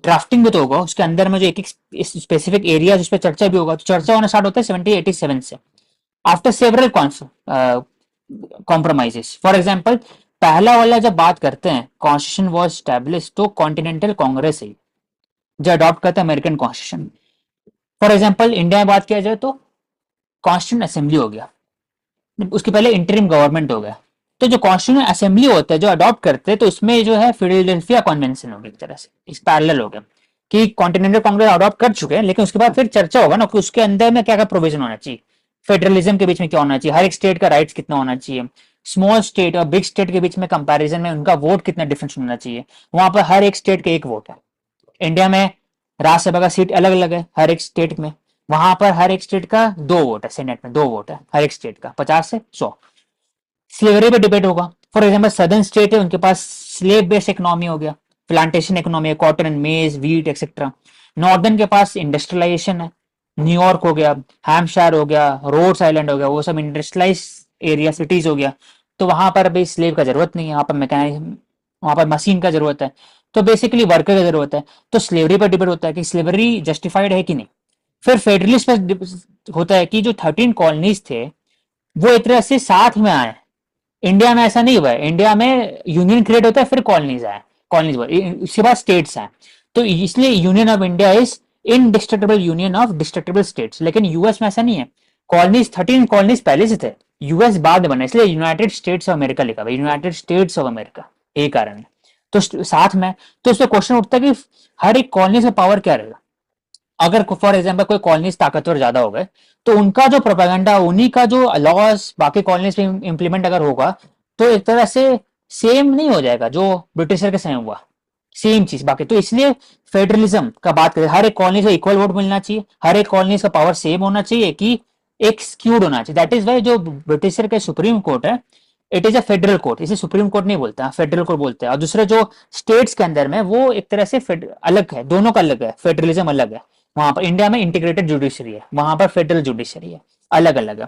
ड्राफ्टिंग भी तो होगा उसके अंदर में जो एक स्पेसिफिक एरिया जिस पर चर्चा भी होगा, तो चर्चा होना स्टार्ट होता है 1787 से, after several compromises. For example, पहला वाला जब बात करते हैं कॉन्स्टिट्यूशन वॉज स्टैब्लिश, तो कॉन्टिनेंटल कांग्रेस है जो अडॉप्ट करता है American constitution. For example India में बात किया जाए तो कॉन्स्टिट्यूंट असेंबली हो गया, उसके पहले इंटरिम गवर्नमेंट हो गया। तो जो कॉन्स्टिट्यूंट असेंबली होता है जो अडॉप्ट करते हैं, तो इसमें जो है फिलाडेल्फिया कन्वेंशन हो गया, एक तरह से इस पैरेलल हो गया कि कॉन्टिनेंटल कांग्रेस अडॉप्ट कर चुके हैं, लेकिन उसके बाद फिर चर्चा होगा ना कि उसके अंदर में क्या क्या प्रोविजन होना चाहिए, फेडरलिज्म के बीच में क्या होना चाहिए, हर एक स्टेट का राइट्स कितना होना चाहिए, स्मॉल स्टेट और बिग स्टेट के बीच में कंपैरिजन में उनका वोट कितना डिफरेंस होना चाहिए। वहां पर हर एक स्टेट का एक वोट है। इंडिया में राज्यसभा का सीट अलग अलग है हर एक स्टेट में, वहां पर हर एक स्टेट का 2 वोट है, सेनेट में 2 वोट है हर एक स्टेट का, 50 से 100। स्लेवरी पे डिबेट होगा। फॉर एग्जाम्पल सदर्न स्टेट है उनके पास स्लेव बेस्ड इकोनॉमी हो गया, प्लांटेशन इकोनॉमी है, कॉटन एंड मेज वीट एक्सेट्रा। नॉर्दर्न के पास इंडस्ट्रियलाइजेशन है, न्यूयॉर्क हो गया, हैम्पशायर हो गया, रोड्स आइलैंड हो गया, वो सब इंडस्ट्रियलाइज एरिया सिटीज हो गया। तो वहां पर अभी स्लेव का जरूरत नहीं है, वहां पर मैकेनिज्म, वहां पर मशीन का जरूरत है, तो बेसिकली वर्कर की जरूरत है। तो स्लेवरी पर डिबेट होता है कि स्लेवरी जस्टिफाइड है कि नहीं। फिर फेडरलिस्ट पर होता है कि जो 13 कॉलोनीज थे वो एक तरह से साथ में आए। इंडिया में ऐसा नहीं हुआ है, इंडिया में यूनियन क्रिएट होता है फिर कॉलोनीज आए, कॉलोनीज उसके बाद स्टेट्स आए। तो इसलिए union of India is indestructible union of destructible states. लेकिन यूएस में ऐसा नहीं है, कॉलोनीज 13 कॉलोनीज पहले से थे, यूएस बाद में बना, इसलिए यूनाइटेड स्टेट्स ऑफ अमेरिका लिखा हुआ, यूनाइटेड स्टेट्स ऑफ अमेरिका, यही कारण है। तो साथ में, तो उसमें क्वेश्चन उठता है कि हर एक कॉलोनी का पावर क्या रहेगा। अगर फॉर एग्जाम्पल कोई कॉलोनीज ताकतवर ज्यादा हो गए, तो उनका जो प्रोपेगेंडा, उन्हीं का जो लॉस बाकी कॉलोनीज में इम्प्लीमेंट अगर होगा, तो एक तरह से सेम नहीं हो जाएगा जो ब्रिटिशर के समय हुआ, सेम चीज बाकी। तो इसलिए फेडरलिज्म का बात करें, हर एक कॉलोनी से इक्वल वोट मिलना चाहिए, हर एक कॉलोनी का पावर सेम होना चाहिए, कि एक स्क्यूड होना चाहिए। दैट इज वाई जो ब्रिटिशर के सुप्रीम कोर्ट है, it is a federal court, इसे सुप्रीम कोर्ट नहीं बोलता, फेडरल कोर्ट बोलते हैं। और दूसरे जो स्टेट्स के अंदर में वो एक तरह से अलग है, दोनों का अलग है, फेडरलिज्म अलग है। वहां पर इंडिया में इंटीग्रेटेड जुडिशरी है, वहां पर फेडरल जुडिशरी है, अलग अलग है।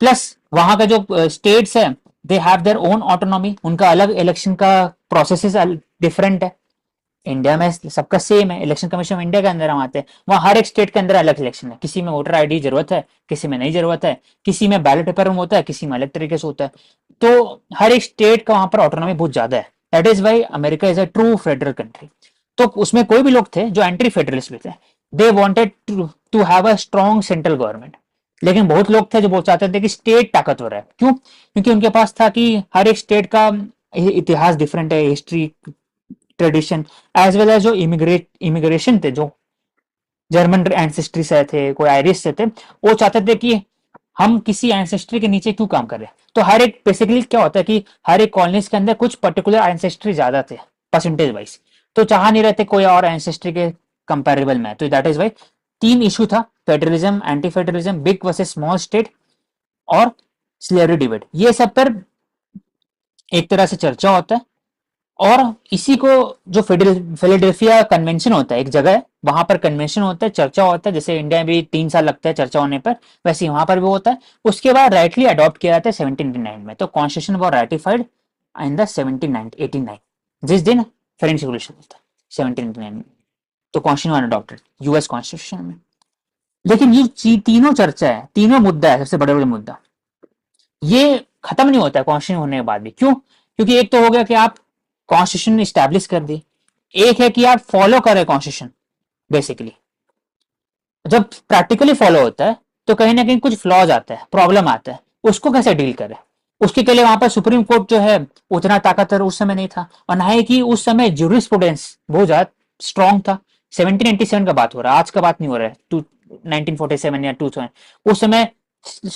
प्लस वहां का जो स्टेट्स है, they have their own autonomy, उनका अलग इलेक्शन का प्रोसेस डिफरेंट है। इंडिया में सबका सेम है, इलेक्शन कमीशन इंडिया के अंदर हम आते हैं, वहां हर एक स्टेट के अंदर अलग इलेक्शन है, किसी में वोटर आईडी जरूरत है, किसी में नहीं जरूरत है, किसी में बैलेट पेपर में होता है, किसी में अलग तरीके से होता है। तो हर एक स्टेट का वहां पर ऑटोनॉमी बहुत ज्यादा है। That is why America is a true federal country. तो उसमें कोई भी लोग थे जो एंटी फेडरलिस्ट भी थे, they wanted to have a strong central government. लेकिन बहुत लोग थे जो बहुत चाहते थे कि स्टेट ताकतवर है। क्यों? क्योंकि उनके पास था कि हर एक स्टेट का इतिहास डिफरेंट है, history, tradition, as well as जो इमिग्रेशन थे, जो जर्मन एंसेस्ट्री से थे, कोई आयरिश से थे, वो चाहते थे कि हम किसी एंसेस्ट्री के नीचे क्यों काम कर रहे हैं। तो हर एक बेसिकली क्या होता है कि हर एक कॉलोनीज के अंदर कुछ पर्टिकुलर एंसेस्ट्री ज्यादा थे परसेंटेज वाइज, तो चाह नहीं रहते कोई और एंसेस्ट्री के कंपेरेबल में, तो दैट इज वाई तीन इशू था, federalism, anti federalism, big versus small state और स्लेवरी डिबेट, ये सब पर एक तरह से चर्चा होता है। और इसी को जो फिलाडेल्फिया कन्वेंशन होता है, एक जगह है वहां पर कन्वेंशन होता है, चर्चा होता है, जैसे इंडिया में भी 3 साल लगता है चर्चा होने पर, वैसे वहां पर भी होता है। उसके बाद राइटली अडॉप्ट किया जाता है 1789 में, तो कॉन्स्टिट्यूशन वॉज राइटिफाइड इन द 1789, जिस दिन फ्रेंच रिवोल्यूशन होता है 1789 में, तो कॉन्स्टिट्यूशन अडॉप्टेड यूएस कॉन्स्टिट्यूशन में। लेकिन ये तीनों चर्चा है, तीनों मुद्दा है, सबसे बड़े बड़े मुद्दा ये खत्म नहीं होता है कॉन्स्टिट्यूशन होने के बाद भी। क्यों? क्योंकि एक तो हो गया कि आप कॉन्स्टिट्यूशन स्टैब्लिश कर दी, एक है कि आप फॉलो करें कॉन्स्टिट्यूशन। बेसिकली जब प्रैक्टिकली फॉलो होता है तो कहीं ना कहीं कुछ फ्लॉज आता है, प्रॉब्लम आता है, उसको कैसे डील करें, उसके के लिए वहां पर सुप्रीम कोर्ट जो है उतना ताकतवर उस समय नहीं था, और ना ही कि उस समय जूरिस्प्रूडेंस बहुत ज्यादा स्ट्रॉन्ग था। 1787 का बात हो रहा है, आज का बात नहीं हो रहा है, 1947 या 2000। उस समय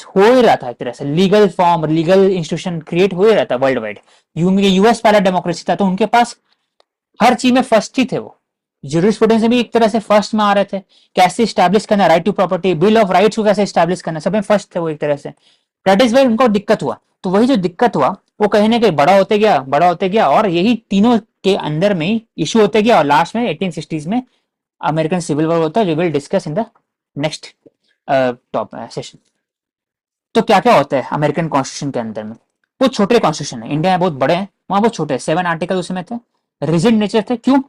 हो ही रहा था एक तरह से legal form, legal institution create हो ही रहा था वर्ल्ड वाइड। यूएस पहला डेमोक्रेसी था, तो उनके पास हर चीज में फर्स्ट ही थे वो। जूरिस्प्रूडेंस में भी एक तरह से फर्स्ट में आ रहे थे, कैसे स्टैब्लिश करना right to property, bill of rights को कैसे स्टैब्लिश करना, सब में फर्स्ट थे वो एक तरह से। दैट इज वाई उनको दिक्कत हुआ। तो वही जो दिक्कत हुआ वो कहीं ना कहीं बड़ा होते गया, बड़ा होते गया, और यही तीनों के अंदर में इशू होते गया, और लास्ट में 1860s में अमेरिकन सिविल वॉर होता है, जो will discuss in the next top session. तो क्या क्या होता है अमेरिकन कॉन्स्टिट्यूशन के अंदर में? वो छोटे कॉन्स्टिट्यूशन है, इंडिया में बहुत बड़े हैं, वहां बहुत छोटे हैं, 7 आर्टिकल उसमें थे, रिजिड नेचर थे। क्यों?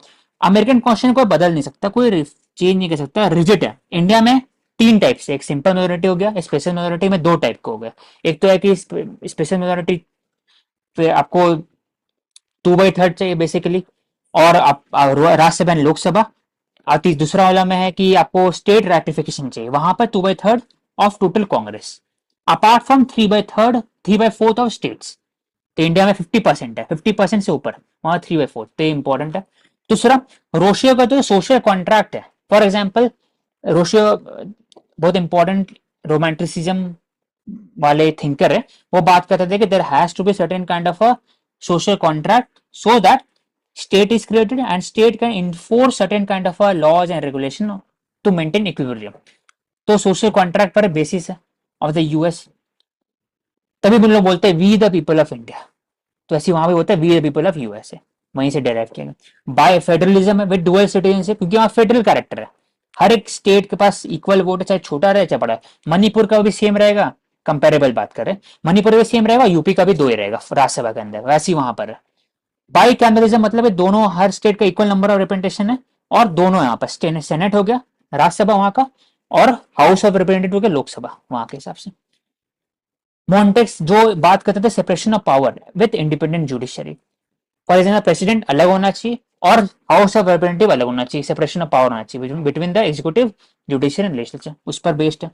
अमेरिकन कॉन्स्टिट्यूशन कोई बदल नहीं सकता, कोई चेंज नहीं कर सकता, रिजिड है। इंडिया में तीन टाइप से, एक सिंपल मेजोरिटी हो गया, स्पेशल मेजोरिटी में दो टाइप का हो गया। एक तो है कि स्पेशल मेजोरिटी पे आपको 2/3 चाहिए बेसिकली, और आप राज्यसभा लोकसभा। आती दूसरा वाला में है कि आपको स्टेट रैटिफिकेशन चाहिए, वहां पर 2/3 of total Congress, apart from 3/3 3/4 of states. तो इंडिया में 50% है, 50% से ऊपर, वहां 3/4, तो इंपॉर्टेंट है। दूसरा, रोशियो का जो सोशल कॉन्ट्रैक्ट है, फॉर एग्जाम्पल रोशियो बहुत इंपॉर्टेंट रोमांटिसिज्म वाले थिंकर है, वो बात करते थे कि there has to be certain kind of a social contract so that state is created and state can enforce certain kind of laws and regulation to maintain equilibrium। तो social contract पर basis है of the US, तभी हम लोग बोलते हैं we the people of India. तो ऐसे वहां भी होता है we the people of USA, वहीं से डेराइव किया गया। By federalism with dual citizenship, क्योंकि वहां फेडरल कैरेक्टर है, हर एक स्टेट के पास इक्वल वोट है, चाहे छोटा रहे चाहे बड़ा है। मणिपुर का भी सेम रहेगा, कंपेरेबल बात करें, मणिपुर भी सेम रहेगा, यूपी का भी दो ही रहेगा राज्यसभा के अंदर, वैसे ही वहां पर है। बाई कैमरिज्म मतलब है दोनों, हर स्टेट का इक्वल नंबर ऑफ रिप्रेजेंटेशन है, और दोनों यहाँ पर सेनेट हो गया राज्यसभा वहां का, और हाउस ऑफ रिप्रेजेंटेटिव हो गया लोकसभा वहां के हिसाब से। मॉन्टेक्स जो बात करते थे separation of power with independent judiciary, for example president अलग होना चाहिए और हाउस ऑफ रिप्रेजेंटेटिव अलग होना चाहिए, सेपरेशन ऑफ पावर होना चाहिए between the executive judicial and legislature, उस पर बेस्ड है।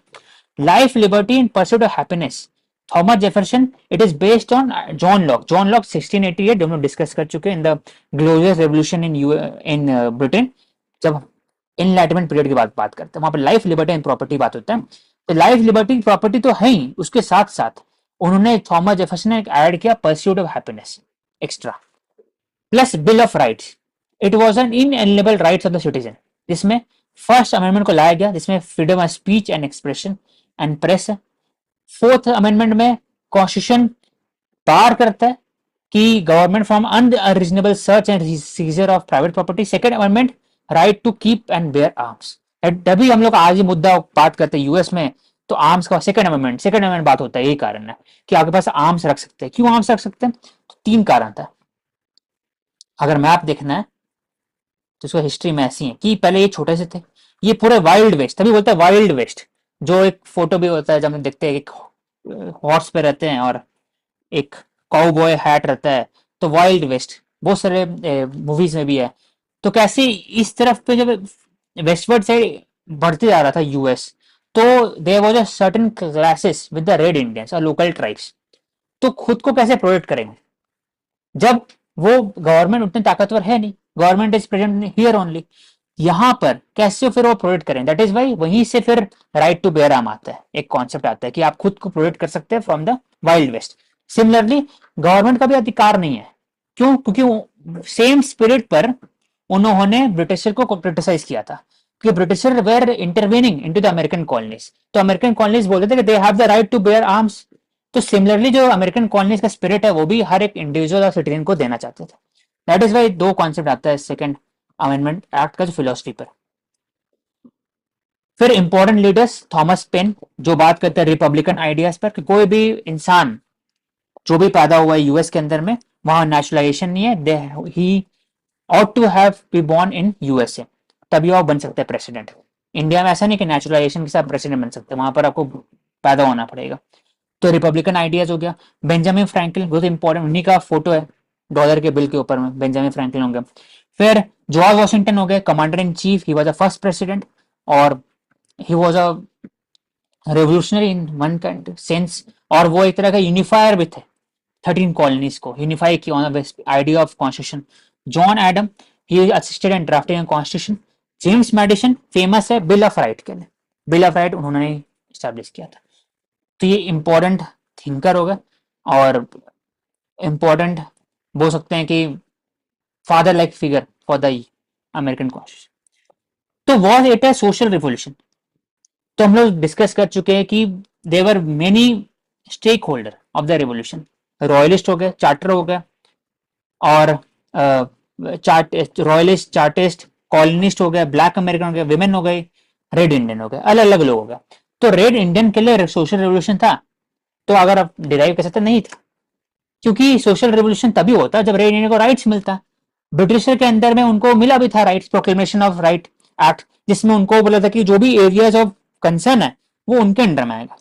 Life, liberty and pursuit of happiness, Thomas Jefferson, it is based on John Locke. John Locke 1688 हम लोग डिस्कस कर चुके हैं in the glorious revolution in Britain, जब इनलाइटमेंट पीरियड की बात करते हैं, वहां पर लाइफ, लिबर्टी एंड प्रॉपर्टी बात होता है। तो लाइफ, लिबर्टी, प्रॉपर्टी तो है ही, उसके साथ साथ उन्होंने, थॉमस जेफरसन ने ऐड किया pursuit of happiness extra, plus bill of rights. It was an inalienable rights of the citizen, जिसमें फर्स्ट अमेंडमेंट को लाया गया, जिसमें freedom of speech and expression and press है। फोर्थ अमेंडमेंट में कॉन्स्टिट्यूशन बार करता है कि government from unreasonable search and seizure of private property. Second amendment, right to keep and bear arms. तभी हम लोग आज ही मुद्दा बात करते हैं यूएस में, तो आर्म्स का सेकंड अमेंडमेंट बात होता है, यही कारण है कि आपके पास आर्म्स रख सकते हैं। क्यों आर्म्स रख सकते हैं? तो तीन कारण था। अगर मैप देखना है तो उसका हिस्ट्री में ऐसी है कि पहले ये छोटे से थे, ये पूरे वाइल्ड वेस्ट, तभी बोलते हैं वाइल्ड वेस्ट। जो एक फोटो भी होता है जब हम देखते हैं, एक हॉर्स पे रहते हैं और एक काउबॉय हैट रहता है, तो वाइल्ड वेस्ट बहुत सारे मूवीज में भी है। तो कैसे इस तरफ पे जब वेस्टवर्ड साइड बढ़ते जा रहा था यूएस, तो there was a certain classes with the red Indians और लोकल ट्राइब्स, तो खुद को कैसे प्रोटेक्ट करेंगे जब वो गवर्नमेंट उतनी ताकतवर है नहीं, government is present here only, यहां पर कैसे फिर वो प्रोटेक्ट करें? दैट इज वाई वहीं से फिर राइट टू बेयर आर्म आता है, एक कॉन्सेप्ट आता है कि आप खुद को प्रोटेक्ट कर सकते हैं from the Wild West. Similarly government का भी अधिकार नहीं है। क्यों? क्योंकि सेम स्पिरिट पर उन्होंने ब्रिटिशर को क्रिटिसाइज किया था कि britisher were intervening into the American colonies. तो अमेरिकन कॉलोनीज बोलते थे कि they have the right to bear arms. तो सिमिलरली जो अमेरिकन कॉलोनीज का स्पिरिट है वो भी हर एक इंडिविजुअल और सिटीजन को देना चाहते थे। दैट इज वाई दो कॉन्सेप्ट आता है सेकंड अमेंडमेंट एक्ट का जो फिलोसफी पर। फिर इंपॉर्टेंट लीडर्स थॉमस पेन जो बात करते हैं रिपब्लिकन आइडियाज पर कि कोई भी इंसान जो भी पैदा हुआ है यूएस के अंदर में वहां नेशनलाइजेशन नहीं है, दे ही ought to have be born in USA, तभी आप बन सकते हैं प्रेसिडेंट। इंडिया में ऐसा नहीं कि नेचुरलाइजेशन के साथ प्रेसिडेंट बन सकते हैं, वहां पर आपको पैदा होना पड़ेगा। तो रिपब्लिकन आइडियाज हो गया। बेंजामिन फ्रैंकलिन बहुत इंपॉर्टेंट, उन्हीं का फोटो है डॉलर के बिल के ऊपर में, बेंजामिन फ्रैंकलिन होंगे। फिर जॉर्ज वॉशिंगटन हो गए commander in chief, he was the first president और he was a revolutionary in one kind sense, और वो एक तरह का यूनिफायर भी थे 13 कॉलोनीज को यूनिफाई किया on the idea of constitution. John Adam he assisted in drafting a constitution. James Madison famous है बिल ऑफ राइट के लिए, बिल ऑफ राइट उन्होंने स्टैब्लिश किया था। तो ये इंपॉर्टेंट थिंकर हो गए और इंपॉर्टेंट बोल सकते हैं कि father like figure for the American constitution. तो वॉज इट है सोशल रिवोल्यूशन। तो हम लोग डिस्कस कर चुके हैं कि there were many stakeholder of the revolution. Royalist हो गए, चार्टर हो गए और रॉयलिस्ट, चार्टिस्ट, कॉलोनिस्ट हो गए, ब्लैक अमेरिकन हो गए, विमेन हो गई, रेड इंडियन हो गए, अलग अलग लोग हो गए। तो रेड इंडियन के लिए सोशल रिवोल्यूशन था, तो अगर आप डिराइव कर सकते नहीं था, क्योंकि सोशल रिवोल्यूशन तभी होता जब रेड इंडियन को राइट्स मिलता। ब्रिटिशर के अंदर में उनको मिला भी था rights, proclamation of right act, जिसमें उनको बोला था कि जो भी एरियाज ऑफ कंसर्न है वो उनके अंडर में आएगा।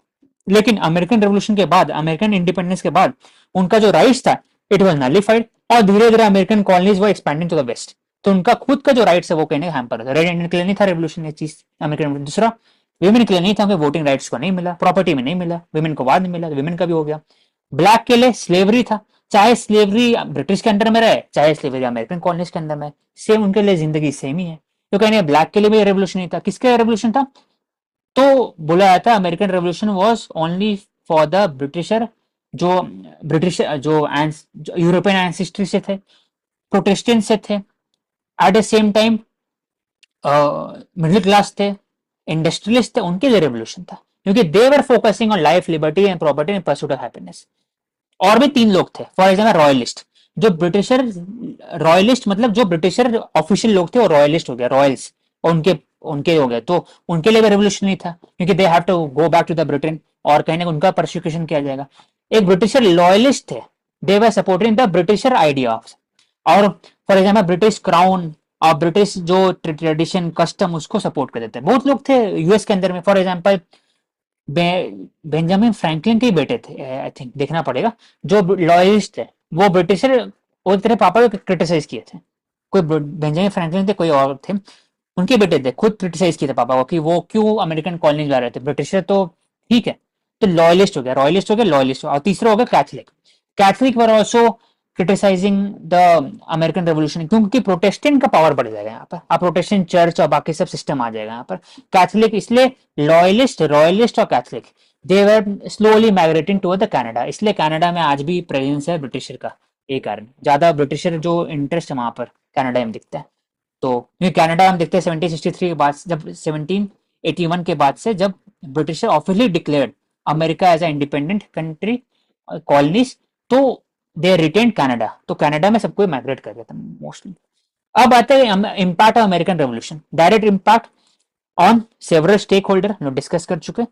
लेकिन अमेरिकन रेवोल्यूशन के बाद, अमेरिकन इंडिपेंडेंस के बाद उनका जो राइट्स था इट वॉज नलिफाइड और धीरे धीरे अमेरिकन कॉलोनीज वो एक्सपेंडिंग टू द वेस्ट। तो उनका खुद का जो राइट्स है वो कहने हैम्पर होता है। रेड इंडियन के लिए नहीं था रेवोल्यूशन ये चीज अमेरिकन। दूसरा विमेन के लिए नहीं था, उनके वोटिंग राइट्स को नहीं मिला, प्रॉपर्टी में नहीं मिला, विमेन को बाद में मिला, विमेन का भी हो गया। ब्लैक के लिए स्लेवरी था, चाहे स्लेवरी ब्रिटिश के अंडर में रहे चाहे स्लेवरी अमेरिकन कॉलोनीज के अंदर में, सेम उनके लिए जिंदगी सेम ही है। तो कहने ब्लैक के लिए भी रेवोल्यूशन नहीं था। किसका रेवोल्यूशन था? तो बोला जाता है American revolution was only for the Britisher, जो ब्रिटिश जो यूरोपियन एंसेस्ट्री से थे, प्रोटेस्टेंट से थे, at the same time middle class थे, इंडस्ट्रियलिस्ट थे, उनके लिए रेवोल्यूशन था क्योंकि they were focusing on life, liberty and property and pursuit of happiness. और भी तीन लोग थे, फॉर एग्जाम्पल रॉयलिस्ट, जो ब्रिटिशर रॉयलिस्ट मतलब जो ब्रिटिशर ऑफिशियल लोग थे वो रॉयलिस्ट हो गया, रॉयल्स, और उनके उनके हो गए। तो उनके लिए भी रेवोल्यूशन नहीं था क्योंकि they have to go back to the Britain और कहीं ना उनका प्रोसिक्यूशन किया जाएगा। एक ब्रिटिशर लॉयलिस्ट थे, they were supporting the Britisher idea of, और फॉर एग्जाम्पल ब्रिटिश क्राउन और ब्रिटिश जो ट्रेडिशन कस्टम उसको सपोर्ट कर देते हैं। बहुत लोग थे यूएस के अंदर में, फॉर एग्जाम्पल बेंजामिन फ्रैंकलिन के बेटे थे, आई थिंक देखना पड़ेगा, जो लॉयलिस्ट थे, वो ब्रिटिशर वो तेरे पापा को क्रिटिसाइज किए थे। कोई बेंजामिन फ्रैंकलिन थे, कोई और थे, उनके बेटे थे, खुद क्रिटिसाइज किए थे पापा को कि वो क्यों अमेरिकन कॉलोनी जा रहे थे, ब्रिटिशर तो ठीक है। तो लॉयलिस्ट हो गया, रॉयलिस्ट हो गया, लॉयलिस्ट हो, और तीसरा हो गया Catholic. Catholic were also criticising the American revolution क्योंकि प्रोटेस्टेंट का पावर बढ़ जाएगा यहाँ पर, आप प्रोटेस्टेंट चर्च और बाकी सब सिस्टम आ जाएगा यहाँ पर। कैथलिक इसलिए लॉयलिस्ट, रॉयलिस्ट और Catholic they were slowly migrating toward the Canada, इसलिए कनाडा में आज भी प्रेजेंस है ब्रिटिशर का। ये कारण ज्यादा ब्रिटिशर जो इंटरेस्ट है वहां पर कनाडा में दिखता है। तो कनाडा हम देखते हैं 1763 के बाद, जब 1781 के बाद से जब britisher officially declared America as a independent country colonies, तो दे रिटेन कनाडा, तो कनाडा में सबको माइग्रेट कर गया था मोस्टली। अब आते हैं impact of American revolution, direct impact on several stakeholder हम डिस्कस कर चुके,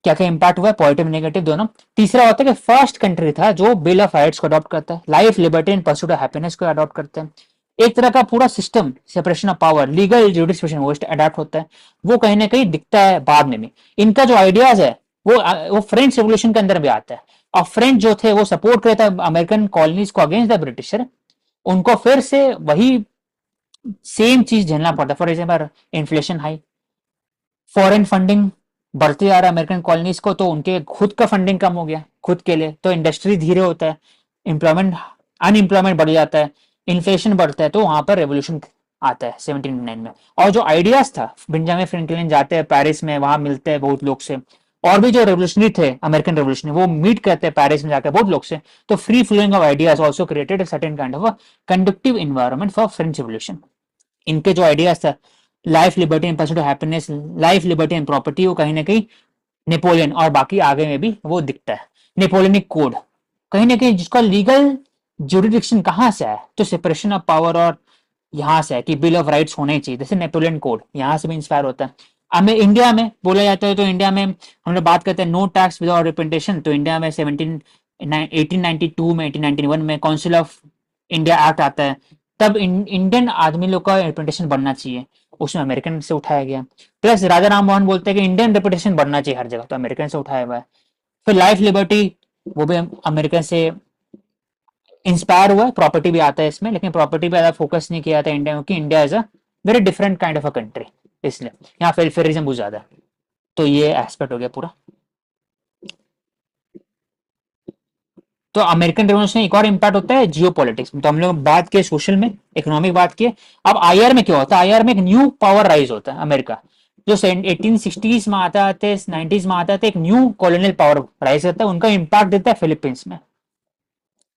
क्या क्या इंपैक्ट हुआ है, पॉजिटिव नेगेटिव दोनों। तीसरा होता है कि फर्स्ट कंट्री था जो बिल ऑफ राइट्स को अडॉप्ट करता है, life, liberty and pursuit of happiness को अडॉप्ट करते हैं। एक तरह का पूरा system, separation of power, legal jurisprudence वो अडॉप्ट होता है, वो कहीं ना कहीं दिखता है बाद में भी। इनका जो आइडियाज है वो फ्रेंच रेवोल्यूशन के अंदर भी आता है, और फ्रेंच जो थे वो सपोर्ट करते हैं अमेरिकन कॉलोनीज को अगेंस्ट द ब्रिटिशर, उनको फिर से वही सेम चीज झेलना पड़ता है। For example inflation high, foreign funding बढ़ती आ रहा है अमेरिकन कॉलोनीज को, तो उनके खुद का फंडिंग कम हो गया खुद के लिए, तो इंडस्ट्री धीरे होता है, एम्प्लॉयमेंट अनएम्प्लॉयमेंट बढ़ जाता है, इन्फ्लेशन बढ़ता है, तो वहां पर रेवोल्यूशन आता है 1789 में। और जो आइडियाज था, बेंजामिन फ्रैंकलिन जाते हैं पेरिस में, वहां मिलते हैं बहुत लोग से, और भी जो रेवोल्यूशनरी थे अमेरिकन रेवोल्यूशनरी वो मीट करते हैं पेरिस में जाकर बहुत लोग से, तो free flowing of ideas also created a certain kind of conductive environment for French revolution. इनके जो आइडियाज था, life liberty and pursuit of happiness, life liberty and property, वो कहीं ना कहीं नेपोलियन और बाकी आगे में भी वो दिखता है। नेपोलियनिक कोड कहीं ना कहीं जिसका लीगल जुरिडिक्शन कहाँ से है, तो सेपरेशन ऑफ पावर और यहाँ से है कि बिल ऑफ राइट्स होने चाहिए, जैसे नेपोलियन कोड यहाँ से भी इंस्पायर होता है। हमें इंडिया में बोला जाता है, तो इंडिया में हम लोग बात करते हैं नो टैक्स विदाउट रिप्रेजेंटेशन, तो इंडिया में 1892 में 1891 में काउंसिल ऑफ इंडिया एक्ट आता है, तब इंडियन आदमी लोग का रिप्रेजेंटेशन बढ़ना चाहिए, उसमें अमेरिकन से उठाया गया। प्लस राजा राम मोहन बोलते हैं कि इंडियन रिप्रेजेंटेशन बढ़ना चाहिए हर जगह, तो अमेरिकन से उठाया हुआ है। फिर लाइफ लिबर्टी, वो भी अमेरिकन से इंस्पायर हुआ है। प्रॉपर्टी भी आता है इसमें, लेकिन प्रॉपर्टी पे ज्यादा फोकस नहीं किया था इंडिया, क्योंकि India is a very different kind of a country, इसलिए यहाँ वेलफेयरिज्म बहुत ज्यादा है। तो ये एस्पेक्ट हो गया पूरा। तो अमेरिकन रेवोल्यूशन एक और इम्पैक्ट होता है जियो पॉलिटिक्स में। तो हम लोग बात किए सोशल में, इकोनॉमिक बात किए। अब आईआर में क्या होता है, आईआर में एक न्यू पावर राइज होता है अमेरिका, जो 1860s में आता थे, 90s में आता थे, एक न्यू कॉलोनियल पावर राइज करता है। उनका इम्पैक्ट देता है फिलीपींस में,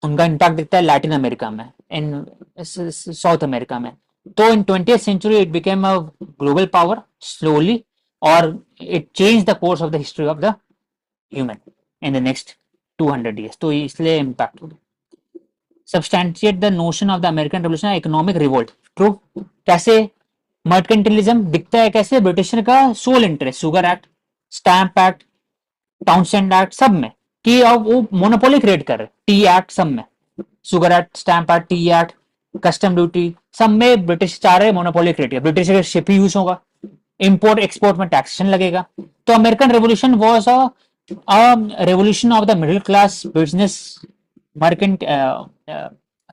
उनका इम्पैक्ट दिखता है लैटिन अमेरिका में, इन साउथ अमेरिका में। तो in 20th century it became a global power slowly, और it change the course of the history of the human in the next 200 years। तो इसलिए इम्पैक्ट हो। Substantiate the notion of the American revolution economic revolt. True. कैसे mercantilism दिखता है, कैसे Britisher का sole interest, sugar act, stamp act, Townshend act, सब में, कि अब वो मोनोपोली क्रिएट कर रहे, टी एक्ट सब में, sugar act, stamp act, tea act, custom duty, सब में ब्रिटिश चाह रहे मोनोपोली क्रिएट किया। ब्रिटिश का शिप यूज होगा, इंपोर्ट एक्सपोर्ट में टैक्सेशन लगेगा। तो American revolution was a revolution of the middle class, business, merchant,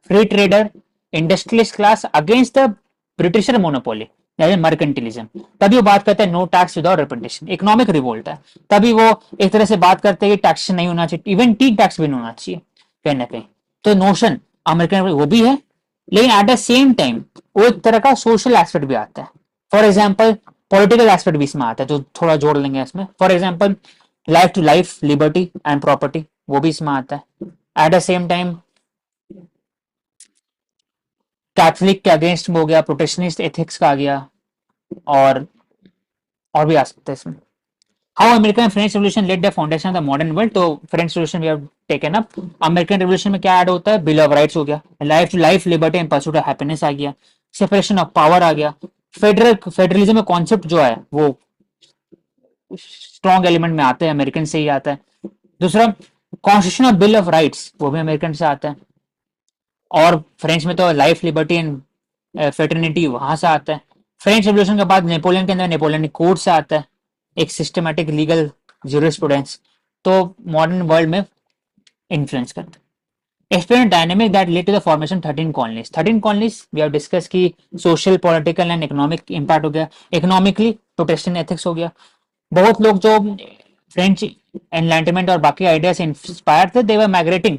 free trader, industrialist class against the Britisher monopoly, mercantilism. तभी वो बात करते हैं no tax without representation, economic revolt है। तभी वो एक तरह से बात करते हैं कि टैक्स नहीं होना चाहिए, इवन टी टैक्स भी नहीं होना चाहिए कहीं ना कहीं। तो नोशन अमेरिकन वो भी है, लेकिन एट द सेम टाइम वो एक तरह का सोशल एस्पेक्ट भी आता है। फॉर एग्जाम्पल पॉलिटिकल एस्पेक्ट भी इसमें आता है, तो थोड़ा जोड़ लेंगे इसमें। For example life to life, liberty and property, वो भी इसमें आता है। At the same time Catholic के अगेंस्ट में हो गया, प्रोटेक्शनिस्ट एथिक्स का आ गया, और भी आ सकता है इसमें। How American French revolution led the foundation of the modern world. तो French revolution we have taken up. American revolution में क्या ऐड होता है, बिल ऑफ राइट्स हो गया, life to life, liberty and pursuit of happiness आ गया, separation of power आ गया, फेडरलिज्म का कॉन्सेप्ट जो है वो स्ट्रॉन्ग एलिमेंट में आता है, अमेरिकन से ही आता है। दूसरा constitution of bill of rights, वो भी अमेरिकन से आता है। और फ्रेंच में तो लाइफ, लिबर्टी एंड फेटर्निटी वहां से आता है। फ्रेंच रेवोल्यूशन के बाद नेपोलियन के अंदर नेपोलियन कोड से आता है, एक सिस्टमैटिक लीगल जूरिस्प्रूडेंस, तो मॉडर्न वर्ल्ड में इन्फ्लुएंस करता है। Explain dynamic that led to the formation 13 colonies। 13 colonies we have discussed की social, political and economic impact हो गया। इकोनॉमिकली प्रोटेक्शन एथिक्स हो गया। बहुत लोग जो फ्रेंच एनलाइटनमेंट और बाकी आइडिया से इंस्पायर थे, they were migrating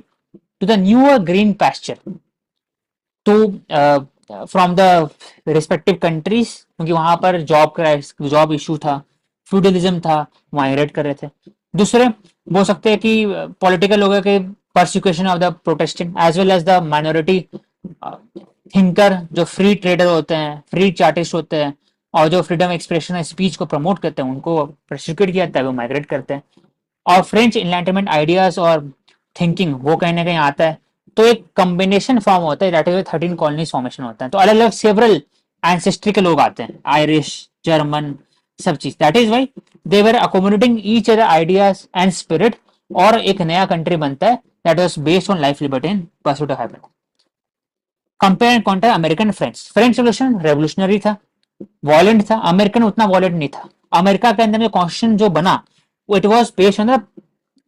to the newer green pasture to from the respective countries, क्योंकि वहां पर जॉब इशू था, फ्यूडलिज्म था, माइग्रेट कर रहे थे। दूसरे बोल सकते हैं कि पॉलिटिकल लोगों के persecution of the protestant as well as the minority thinker, जो फ्री ट्रेडर होते हैं, फ्री चार्टिस्ट होते हैं, और जो फ्रीडम एक्सप्रेशन स्पीच को प्रमोट करते हैं, उनको प्रोसिक्यूट किया जाता है, वो माइग्रेट करते हैं। और फ्रेंच इनलाइटनमेंट आइडियाज और थिंकिंग वो कहीं ना कहीं आता है। तो एक कॉम्बिनेशन फॉर्म होता है, दैट इज 13 कॉलोनीज फॉर्मेशन होता है। तो अलग अलग सेवरल एंसेस्ट्री के लोग आते हैं, आयरिश, जर्मन, सब चीज। That is why they were accommodating each other ideas and spirit, और एक नया कंट्री बनता है that was based on life, liberty and pursuit of happiness। Compare and counter American French revolution revolutionary था, violent था। American उतना violent नहीं था। अमेरिका के अंदर में कॉन्स्टिट्यूशन जो बना, it was based on the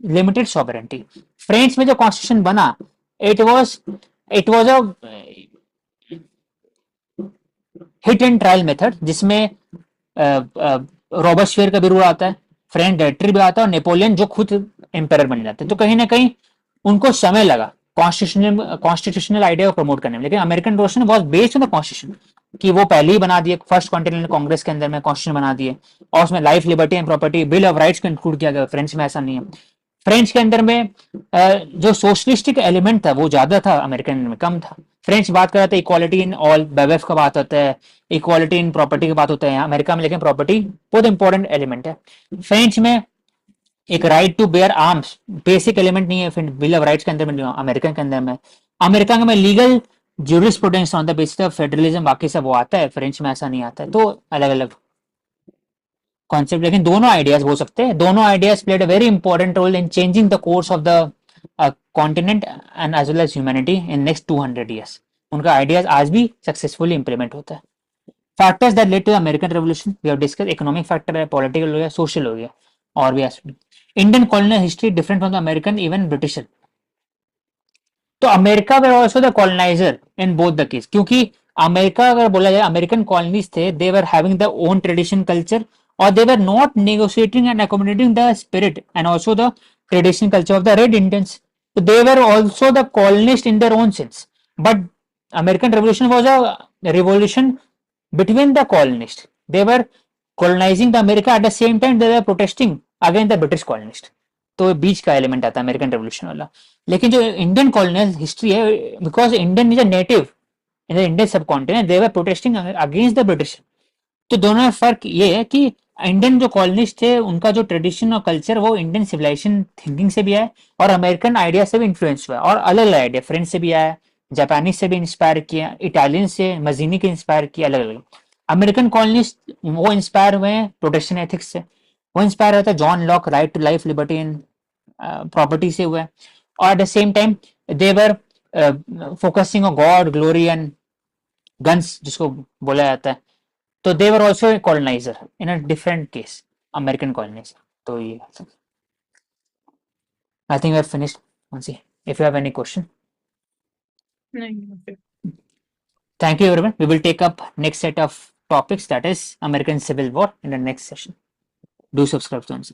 limited sovereignty. French में जो कॉन्स्टिट्यूशन बना, it was a hit and trial method, जिसमें रॉबर्टस्पियर का भी रूल आता है, फ्रेंच डायरेक्टरी भी आता है, और नेपोलियन जो खुद एम्पायर बन जाते हैं। तो कहीं ना कहीं उनको समय लगा कॉन्स्टिट्यूशनल आइडिया को प्रमोट करने में। लेकिन American revolution was based on the constitution, कि वो पहले ही बना दिए, फर्स्ट कॉन्टिनेंटल कांग्रेस के अंदर में कॉन्स्टिट्यूशन बना दिए, और उसमें life, liberty and property, bill of rights को इंक्लूड किया गया। फ्रेंच में ऐसा नहीं है। फ्रेंच के अंदर में जो सोशलिस्टिक एलिमेंट था वो ज्यादा था, अमेरिकन में कम था। फ्रेंच बात कर रहा था इक्वालिटी इन ऑल, बेवेफ का बात होता है, इक्वालिटी इन प्रॉपर्टी की बात होता है यहाँ अमेरिका में, लेकिन प्रॉपर्टी बहुत इंपॉर्टेंट एलिमेंट है। फ्रेंच में एक right to bear arms basic element नहीं है, फिर बिल ऑफ राइट्स के अंदर में, अमेरिकन के अंदर में, अमेरिका में legal jurisprudence on the basis of federalism, बाकी सब वो आता है, फ्रेंच में ऐसा नहीं आता है। तो अलग अलग कॉन्सेप्ट, लेकिन दोनों आइडियाज हो सकते हैं, दोनों ideas played a very important role in changing the course of the continent and as well as humanity in next 200 years। उनका आइडियाज आज भी सक्सेसफुली इंप्लीमेंट होता है। Factors that led to American revolution we have discuss, economic factor है, political हो गया, social हो गया, और भी aspect. Indian colonial history different from the American even British. तो America were also the coloniser in both the case, क्योंकि America अगर बोला जाए अमेरिकन कॉलोनीज थे, they were having the own tradition culture, और they were not negotiating and accommodating the spirit and also the traditional culture of the red Indians. So they were also the colonists in their own sense. But American Revolution was a revolution between the colonists. They were colonizing the America at the same time they were protesting against the British colonists. तो बीच का element आता है American revolution वाला। लेकिन जो Indian colonial history है, because Indian is a native in the Indian subcontinent, they were protesting against the British. तो दोनों में फर्क ये है कि इंडियन जो कॉलोनिस्ट थे उनका जो ट्रेडिशन और कल्चर वो इंडियन सिविलाइजेशन थिंकिंग से भी आया और अमेरिकन आइडिया से भी इन्फ्लुएंस हुआ, और अलग अलग आइडिया फ्रेंच से भी आया, जापानीज से भी इंस्पायर किया, इटालियन से, मजीनी के इंस्पायर किया, अलग अलग। अमेरिकन कॉलोनिस्ट वो इंस्पायर हुए हैं प्रोटेक्शन एथिक्स से, वो इंस्पायर होता है John Locke right to life liberty and property से हुआ है, और at the same time they were focusing on God glory and guns जिसको बोला जाता है। तो they were also a coloniser in a different case, American coloniser. तो ये I think we have finished. If you have any question. नहीं okay. Thank you everyone, we will take up next set of topics, that is American Civil War, in the next session. Do subscribe to us.